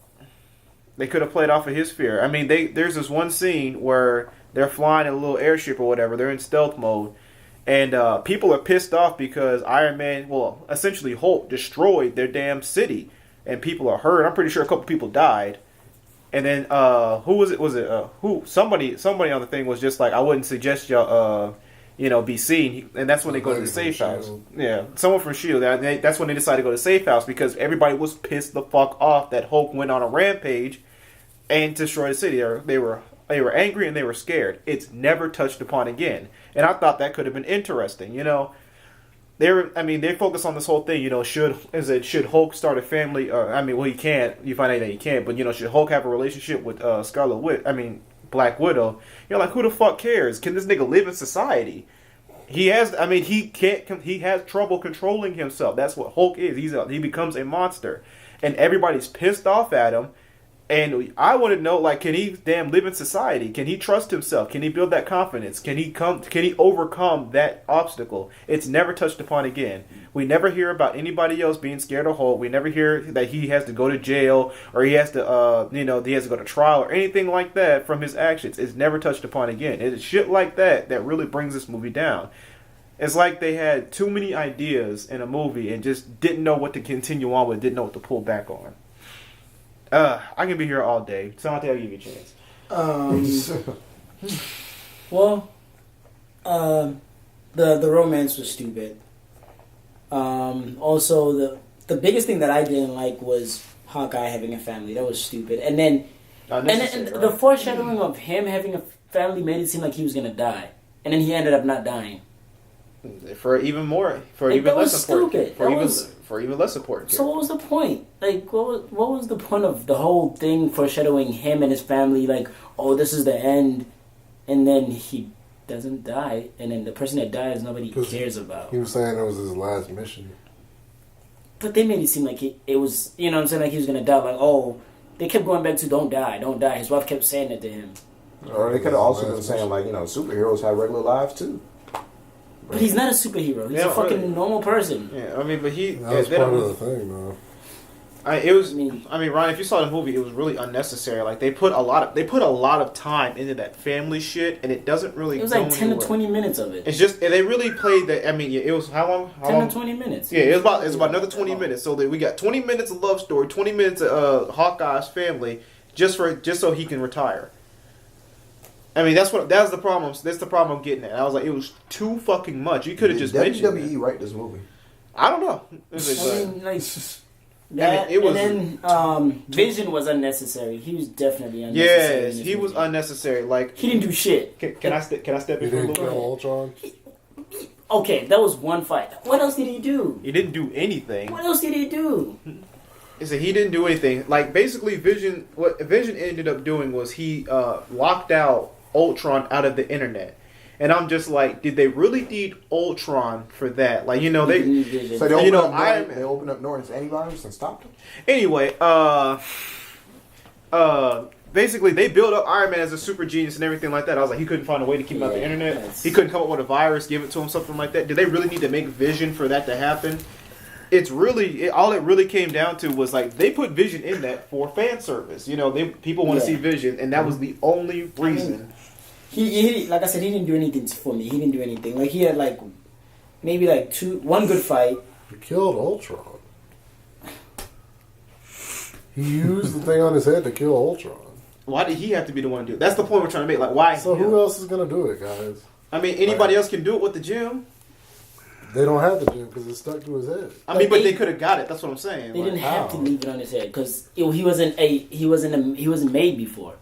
They could have played off of his fear. I mean, there's this one scene where they're flying in a little airship or whatever. They're in stealth mode. And people are pissed off because Iron Man, essentially Hulk, destroyed their damn city. And people are hurt. I'm pretty sure a couple people died. And then, who was it? Somebody on the thing was just like, I wouldn't suggest y'all, be seen. And that's when they go to the safe house. Yeah, someone from S.H.I.E.L.D. That's when they decided to go to the safe house because everybody was pissed the fuck off that Hulk went on a rampage and destroyed the city. They were angry and they were scared. It's never touched upon again. And I thought that could have been interesting, you know. They focus on this whole thing, you know, should Hulk start a family? He can't. You find out that he can't. But, you know, should Hulk have a relationship with Black Widow? You're like, who the fuck cares? Can this nigga live in society? He has trouble controlling himself. That's what Hulk is. He becomes a monster. And everybody's pissed off at him. And I want to know, like, can he live in society? Can he trust himself? Can he build that confidence? Can he overcome that obstacle? It's never touched upon again. We never hear about anybody else being scared of Hulk. We never hear that he has to go to jail or he has to, he has to go to trial or anything like that from his actions. It's never touched upon again. It's shit like that really brings this movie down. It's like they had too many ideas in a movie and just didn't know what to continue on with, didn't know what to pull back on. I can be here all day. Santi, I'll give you a chance. The romance was stupid. Also, the biggest thing that I didn't like was Hawkeye having a family. That was stupid. And then the foreshadowing of him having a family made it seem like he was gonna die, and then he ended up not dying. For even less important. For even less important. So what was the point? Like, what was the point of the whole thing foreshadowing him and his family? Like, oh, this is the end, and then he doesn't die, and then the person that dies nobody cares about. He was saying it was his last mission. But they made it seem like it was, you know what I'm saying, like he was gonna die. Like, oh, they kept going back to don't die. His wife kept saying that to him. Or they could have also been saying, like, superheroes have regular lives too. But he's not a superhero. He's a fucking normal person. Yeah, I mean, but that was part of the thing, though. Ryan, if you saw the movie, it was really unnecessary. Like they put a lot of time into that family shit, and it doesn't really. It was like 10 to 20 minutes of it. It's just they really played that. I mean, it was how long? 10 to 20 minutes. Yeah, it was about another 20 minutes. So we got 20 minutes of love story, 20 minutes of Hawkeye's family, just so he can retire. I mean, that's the problem. That's the problem I'm getting at. I was like, it was too fucking much. You could have just mentioned WWE write this movie? I don't know. Vision was unnecessary. He was definitely unnecessary. Yes, he was unnecessary. Like he didn't do shit. Can I step in for a little bit? Ultron. Okay, that was one fight. What else did he do? He didn't do anything. What else did he do? He didn't do anything. Like basically, Vision. What Vision ended up doing was he locked out Ultron out of the internet. And I'm just like, did they really need Ultron for that? Like, they opened up Norton's antivirus and stopped him. Anyway, basically they built up Iron Man as a super genius and everything like that. I was like, he couldn't find a way to keep him out the internet. He couldn't come up with a virus, give it to him, something like that. Did they really need to make Vision for that to happen? All it really came down to was like they put Vision in that for fan service. People want to see Vision, and that was the only reason. He like I said, he didn't do anything for me. He didn't do anything. Like he had maybe one good fight. He killed Ultron. He used the thing on his head to kill Ultron. Why did he have to be the one to do it? That's the point we're trying to make. Like, why? So who else is gonna do it, guys? I mean, anybody else can do it with the gem. They don't have the gem because it's stuck to his head. I mean, but they could have got it. That's what I'm saying. They didn't have to leave it on his head because he wasn't made before.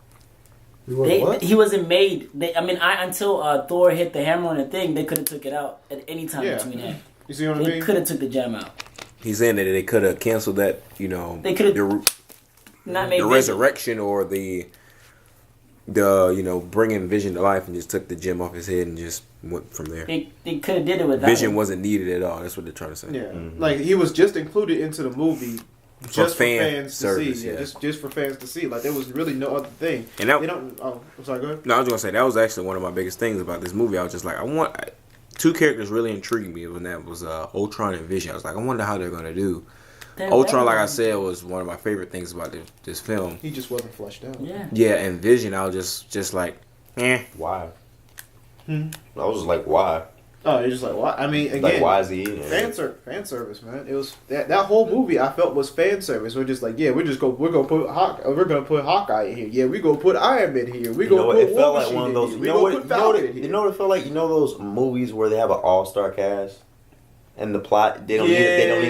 He wasn't made. Until Thor hit the hammer on the thing, they could have took it out at any time between that. You see what I mean? They could have took the gem out. He's saying that they could have canceled that. They could have not made the resurrection or the bringing Vision to life and just took the gem off his head and just went from there. They could have did it without Vision wasn't needed at all. That's what they're trying to say. Yeah, like he was just included into the movie. Just for fans to see. Yeah. Just for fans to see. Like, there was really no other thing. And they don't... Oh, I'm sorry, go ahead. No, I was going to say, that was actually one of my biggest things about this movie. I was just like, two characters really intrigued me when that was Ultron and Vision. I was like, I wonder how they're going to do. Ultron, like I said, was one of my favorite things about this film. He just wasn't fleshed out. Yeah, and Vision, I was just like, Why? I was just like, why? Oh, you're just like, what? I mean, again, like, why is he eating? Fan service, man. It was that whole movie. I felt was fan service. We're just like, we're gonna put Hawkeye in here. Yeah, we gonna put Iron Man here. We gonna put it felt like one of those. You know what it felt like? You know those movies where they have an all-star cast and the plot they don't need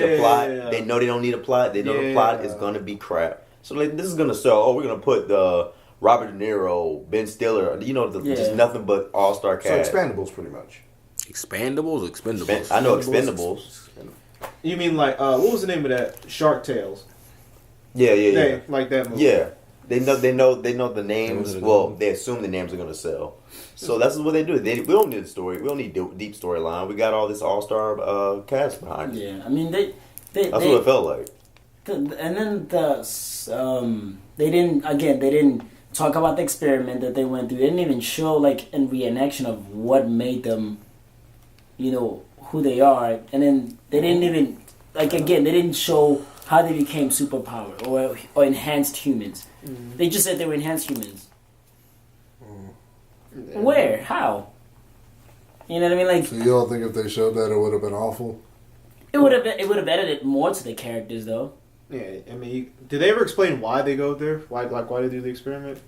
a plot. They know they don't need a plot. They know the plot is gonna be crap. So like, this is gonna sell. Oh, we're gonna put the Robert De Niro, Ben Stiller. Just nothing but all-star cast. So Expendables, pretty much. Expendables or Expendables? I know Expendables. You mean like what was the name of that? Shark Tales. Yeah. Like that movie. Yeah, they know the names. Well, they assume the names are gonna sell. So that's what they do. We don't need a story. We don't need deep storyline. We got all this all-star cast behind it. Yeah, I mean that's what it felt like. and then they didn't talk about the experiment that they went through. They didn't even show like in reenaction of what made them, who they are. And then they didn't even they didn't show how they became superpowered or enhanced humans. Mm-hmm. They just said they were enhanced humans. Mm-hmm. Where? How? You know what I mean? Like, so you don't think if they showed that it would have been awful? It would have added it more to the characters, though. Yeah, I mean, did they ever explain why they go there? Why they do the experiment?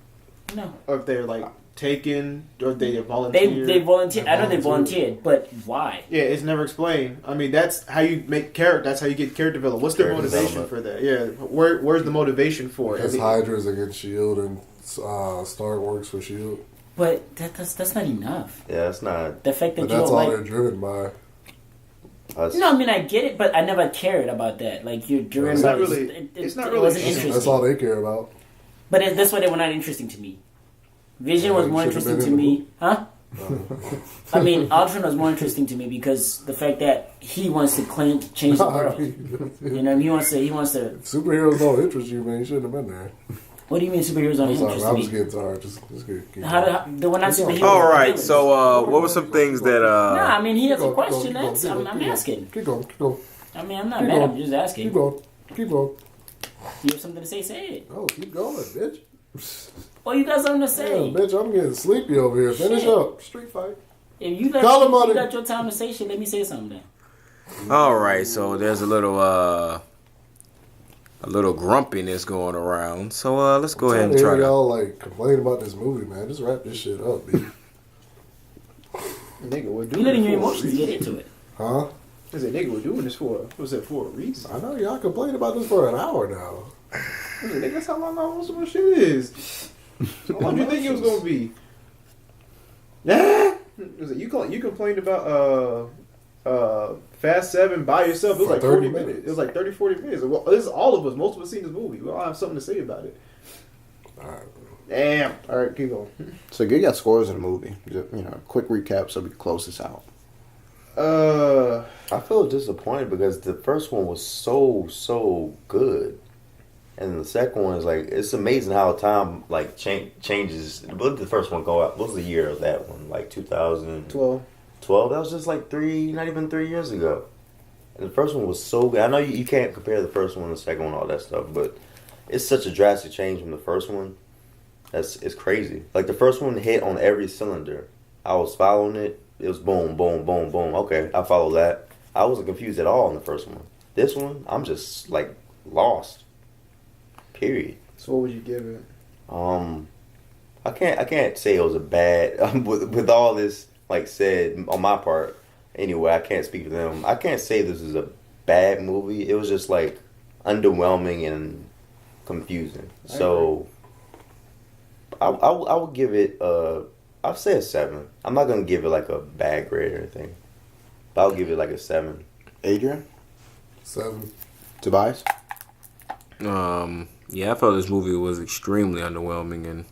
No. Or if they're like taken, or they volunteered? They volunteered. I know they volunteered, but why? Yeah, it's never explained. I mean, that's how you make character. That's how you get character development. What's their motivation for that? Yeah, where's the motivation for it? Because Hydra's against Shield and Stark works for Shield. But that's not enough. Yeah, it's not. The fact that but that's all they're driven by. No, I mean I get it, but I never cared about that. Like you're driven by. It's not really interesting. That's all they care about. But that's why they were not interesting to me. Vision was more interesting to me, huh? I mean, Ultron was more interesting to me because the fact that he wants to change the world. You know, he wants to. If superheroes don't interest you, man, you shouldn't have been there. What do you mean superheroes don't interest me? I'm just getting tired. Just get they were not superheroes. All right. So, what were some things that? I mean, he has a question. I'm asking. Keep going. I mean, I'm not mad. I'm just asking. Keep going. You have something to say? Say it. Oh, keep going, bitch. Well, you got something to say. Yeah, bitch, I'm getting sleepy over here. Finish up. Street fight. If you got your time to say shit, let me say something then. All right, so there's a little grumpiness going around. So let's go ahead and try. Y'all like complain about this movie, man. Just wrap this shit up, dude. Nigga, we're doing. You letting your emotions get into it, huh? I said, nigga, we're doing this for a reason. I know y'all complain about this for an hour now. I said, nigga, that's how long all this shit is. How long do you think it was gonna be? Yeah. You complained about Fast 7 by yourself. It was like 40 minutes. It was like 30, 40 minutes. Well, this is all of us. Most of us seen this movie. We all have something to say about it. Damn. All right, keep going. So, you got scores in the movie. Just, quick recap so we can close this out. I feel disappointed because the first one was so good, and the second one is like, it's amazing how time like changes. What did the first one go out? What was the year of that one? Like 2012. 12. That was just like not even 3 years ago. And the first one was so good. I know you can't compare the first one and the second one, all that stuff, but it's such a drastic change from the first one. It's crazy. Like the first one hit on every cylinder. I was following it. It was boom, boom, boom, boom. Okay, I follow that. I wasn't confused at all in the first one. This one, I'm just like lost. Period. So what would you give it? I can't say it was a bad with all this like said on my part. Anyway, I can't speak for them. I can't say this is a bad movie. It was just like underwhelming and confusing. So I would give it I'll say a 7. I'm not gonna give it like a bad grade or anything, but I'll give it like a 7. Adrian? 7. Tobias? Yeah, I felt this movie was extremely underwhelming, and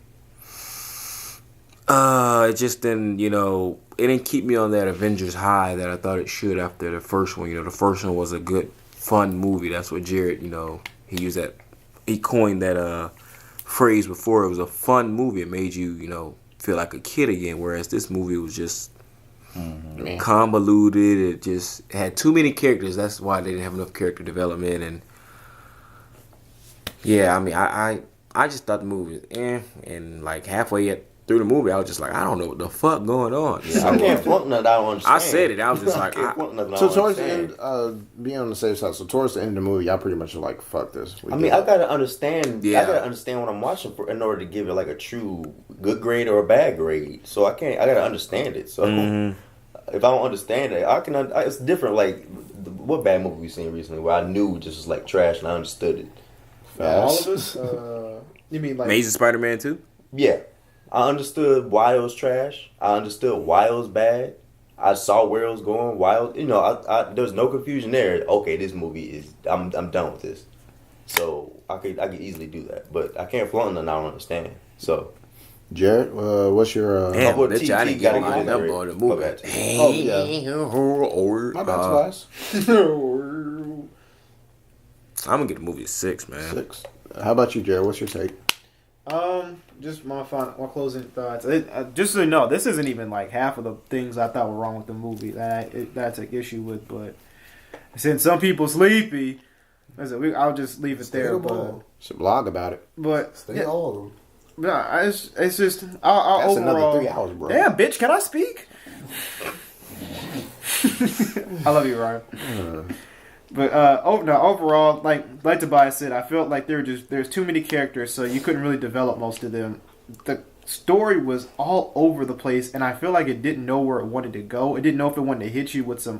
it just didn't, it didn't keep me on that Avengers high that I thought it should after the first one. The first one was a good, fun movie. That's what Jared, he coined that phrase before. It was a fun movie. It made you, feel like a kid again, whereas this movie was just convoluted. It just had too many characters. That's why they didn't have enough character development. And yeah, I mean, I just thought the movie was and like halfway through the movie, I was just like, I don't know what the fuck going on. Yeah, I can't flunk nothing I don't understand. I said it. I was just like, so towards the end, being on the safe side. So towards the end of the movie, y'all pretty much are like, fuck this. I gotta understand. Yeah. I gotta understand what I'm watching in order to give it like a true good grade or a bad grade. So I gotta understand it. So if I don't understand it, it's different. Like what bad movie we seen recently where I knew just was like trash and I understood it. All of us. You mean like Amazing Spider-Man 2? Yeah. I understood why it was trash. I understood why it was bad. I saw where it was going. Why there was no confusion there. Okay, this movie is. I'm done with this. So I could easily do that, but I can't flaunt nothing I don't understand. So, Jared, what's your? Damn, bitch, I didn't get my number on the movie. My bad, class. I'm gonna get the movie a 6, man. 6. How about you, Jared? What's your take? Just my closing thoughts. Just so you know, this isn't even like half of the things I thought were wrong with the movie that I take issue with. But since some people sleepy, I'll just leave it there. But should blog about it. But Stay all of them. Yeah, it's just That's overall, another 3 hours, bro. Damn, bitch, can I speak? I love you, Ryan. But overall, like Tobias said, I felt like there's too many characters, so you couldn't really develop most of them. The story was all over the place, and I feel like it didn't know where it wanted to go. It didn't know if it wanted to hit you with some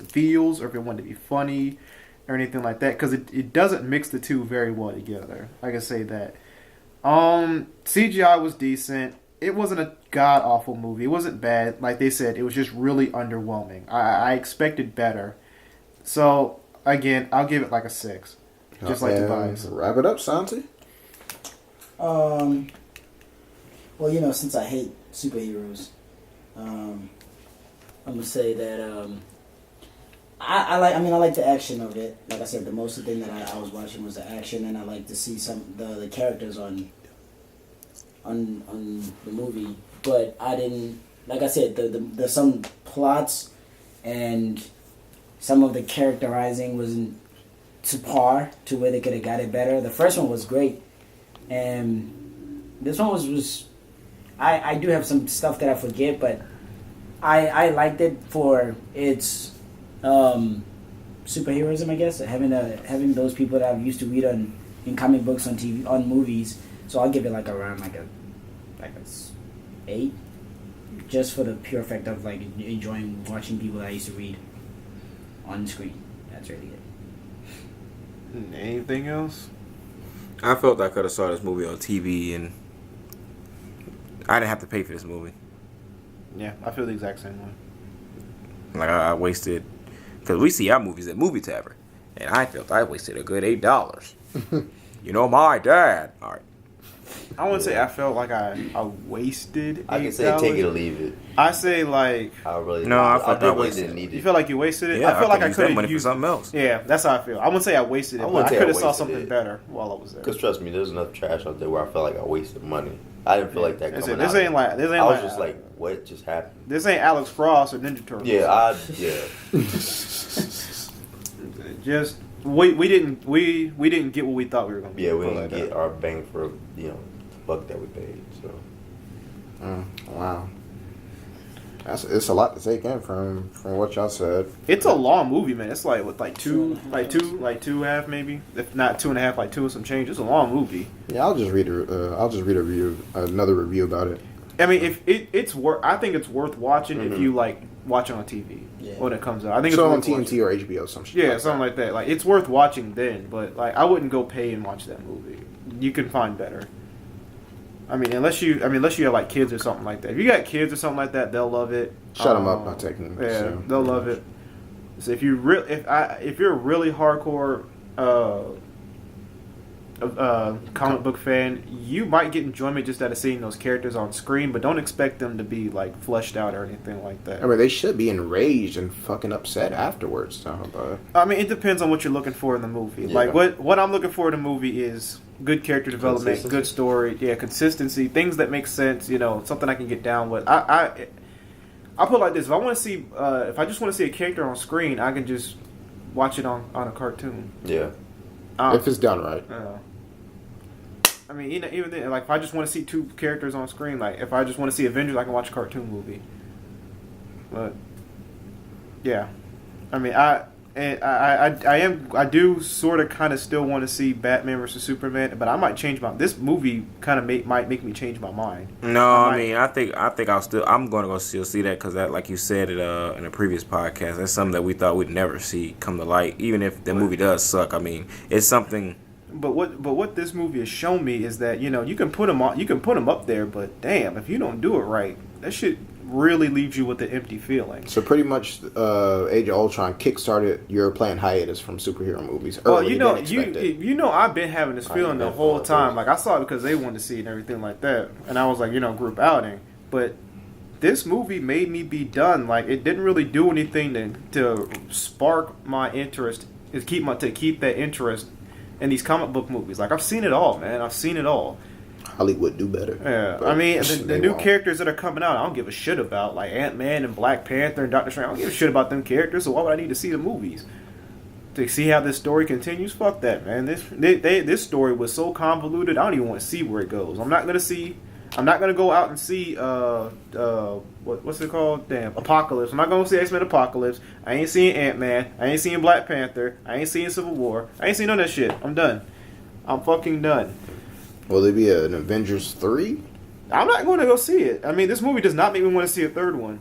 feels, or if it wanted to be funny, or anything like that. Because it doesn't mix the two very well together. I can say that. CGI was decent. It wasn't a god awful movie. It wasn't bad. Like they said, it was just really underwhelming. I expected better. So again, I'll give it like a 6. Just like Tobias. Wrap it up, Santi. Well, since I hate superheroes, I'm gonna say that I like the action of it. Like I said, the most thing that I was watching was the action, and I like to see some the characters on the movie. But I didn't, like I said, the some plots and some of the characterizing wasn't to par to where they could have got it better. The first one was great, and this one was I do have some stuff that I forget, but I liked it for its superheroism, I guess, having those people that I'm used to read in comic books, on TV, on movies. So I'll give it like around like a 8, just for the pure effect of like enjoying watching people that I used to read on screen. That's really it. Anything else? I felt I could have saw this movie on TV, and I didn't have to pay for this movie. Yeah, I feel the exact same way. Like I wasted, because we see our movies at Movie Tavern, and I felt I wasted a good $8. My dad. All right. I wouldn't say I felt like I wasted $8. I can say take it or leave it. I say like I really wasted didn't need it. You feel like you wasted it? Yeah, I feel like I used could that have money used for something else. Yeah, that's how I feel. I wouldn't say I wasted it, but I could have saw something better while I was there. Because trust me, there's enough trash out there where I felt like I wasted money. I didn't feel like that coming This out. ain't like I was just like, what just happened? This ain't Alex Cross or Ninja Turtles. Yeah, Just we didn't get what we thought we were gonna get. Yeah, we didn't get our bang for buck that we paid. So Wow. It's a lot to take in from what y'all said. It's a long movie, man. It's like two and a half maybe, if not 2.5, like 2 and some change. It's a long movie. Yeah, I'll just read another review about it. I mean, if it's worth, I think it's worth watching if you like watch it on TV when it comes out. I think it's on worth TNT watching. or HBO, some shit. Yeah, something like that. Like it's worth watching then, but like I wouldn't go pay and watch that movie. You can find better. I mean, unless you have like kids or something like that. If you got kids or something like that, they'll love it. Shut them up by taking. Yeah, they'll love it. So if you're a really hardcore comic book fan, you might get enjoyment just out of seeing those characters on screen, but don't expect them to be like fleshed out or anything like that. I mean, they should be enraged and fucking upset afterwards. So, I mean, it depends on what you're looking for in the movie. Yeah. Like what I'm looking for in a movie is good character development, good story, consistency, things that make sense. Something I can get down with. I put it like this: if I just want to see a character on screen, I can just watch it on a cartoon. yeah. if it's done right. I mean, even then, like if I just want to see 2 characters on screen, like if I just want to see Avengers, I can watch a cartoon movie. But yeah, I mean, I do sort of kind of still want to see Batman versus Superman, but I might change this movie kind of might make me change my mind. No, I think I'm going to go still see that, because that, like you said it in a previous podcast, that's something that we thought we'd never see come to light, even if the movie does suck. I mean, it's something. But what this movie has shown me is that you can put them up there, but damn, if you don't do it right, that shit really leaves you with an empty feeling. So pretty much, Age of Ultron kickstarted your planned hiatus from superhero movies. Well, I've been having this feeling the whole time. Like I saw it because they wanted to see it and everything like that, and I was like, group outing. But this movie made me be done. Like it didn't really do anything to spark my interest is to keep that interest in these comic book movies. Like, I've seen it all, man. I've seen it all. Hollywood do better. Yeah, I mean, the new characters that are coming out, I don't give a shit about. Like Ant-Man and Black Panther and Doctor Strange. I don't give a shit about them characters. So why would I need to see the movies to see how this story continues? Fuck that, man. This story was so convoluted. I don't even want to see where it goes. I'm not gonna go out and see what's it called? Damn, Apocalypse. I'm not gonna see X-Men Apocalypse. I ain't seeing Ant-Man. I ain't seeing Black Panther. I ain't seeing Civil War. I ain't seeing none of that shit. I'm done. I'm fucking done. Will there be an Avengers 3? I'm not going to go see it. I mean, this movie does not make me want to see a third one.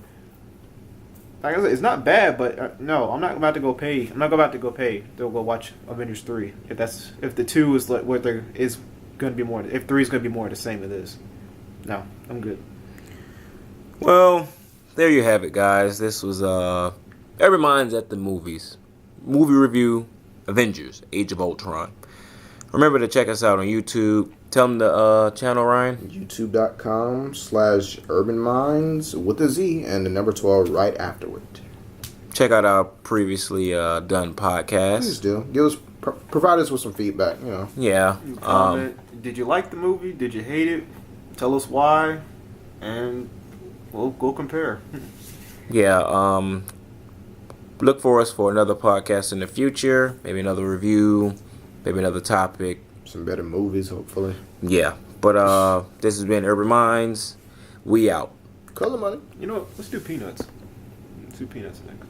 Like I said, it's not bad, but no, I'm not about to go pay. I'm not about to go pay to go watch Avengers 3. If the 2 is like what there is going to be more. If 3 is going to be more of the same as this. No, I'm good. Well, there you have it, guys. This was Urban Mindz at the movies. Movie review, Avengers, Age of Ultron. Remember to check us out on YouTube. Tell them the channel, Ryan. YouTube.com/Urban Mindz with a Z and the number 12 right afterward. Check out our previously done podcast. Please do. Provide us with some feedback, you know. Yeah. Comment. Did you like the movie? Did you hate it? Tell us why. And we'll go compare. Yeah. Look for us for another podcast in the future. Maybe another review. Maybe another topic. Some better movies, hopefully. Yeah. But this has been Urban Mindz. We out. Color money. You know what? Let's do Peanuts. Let's do Peanuts next.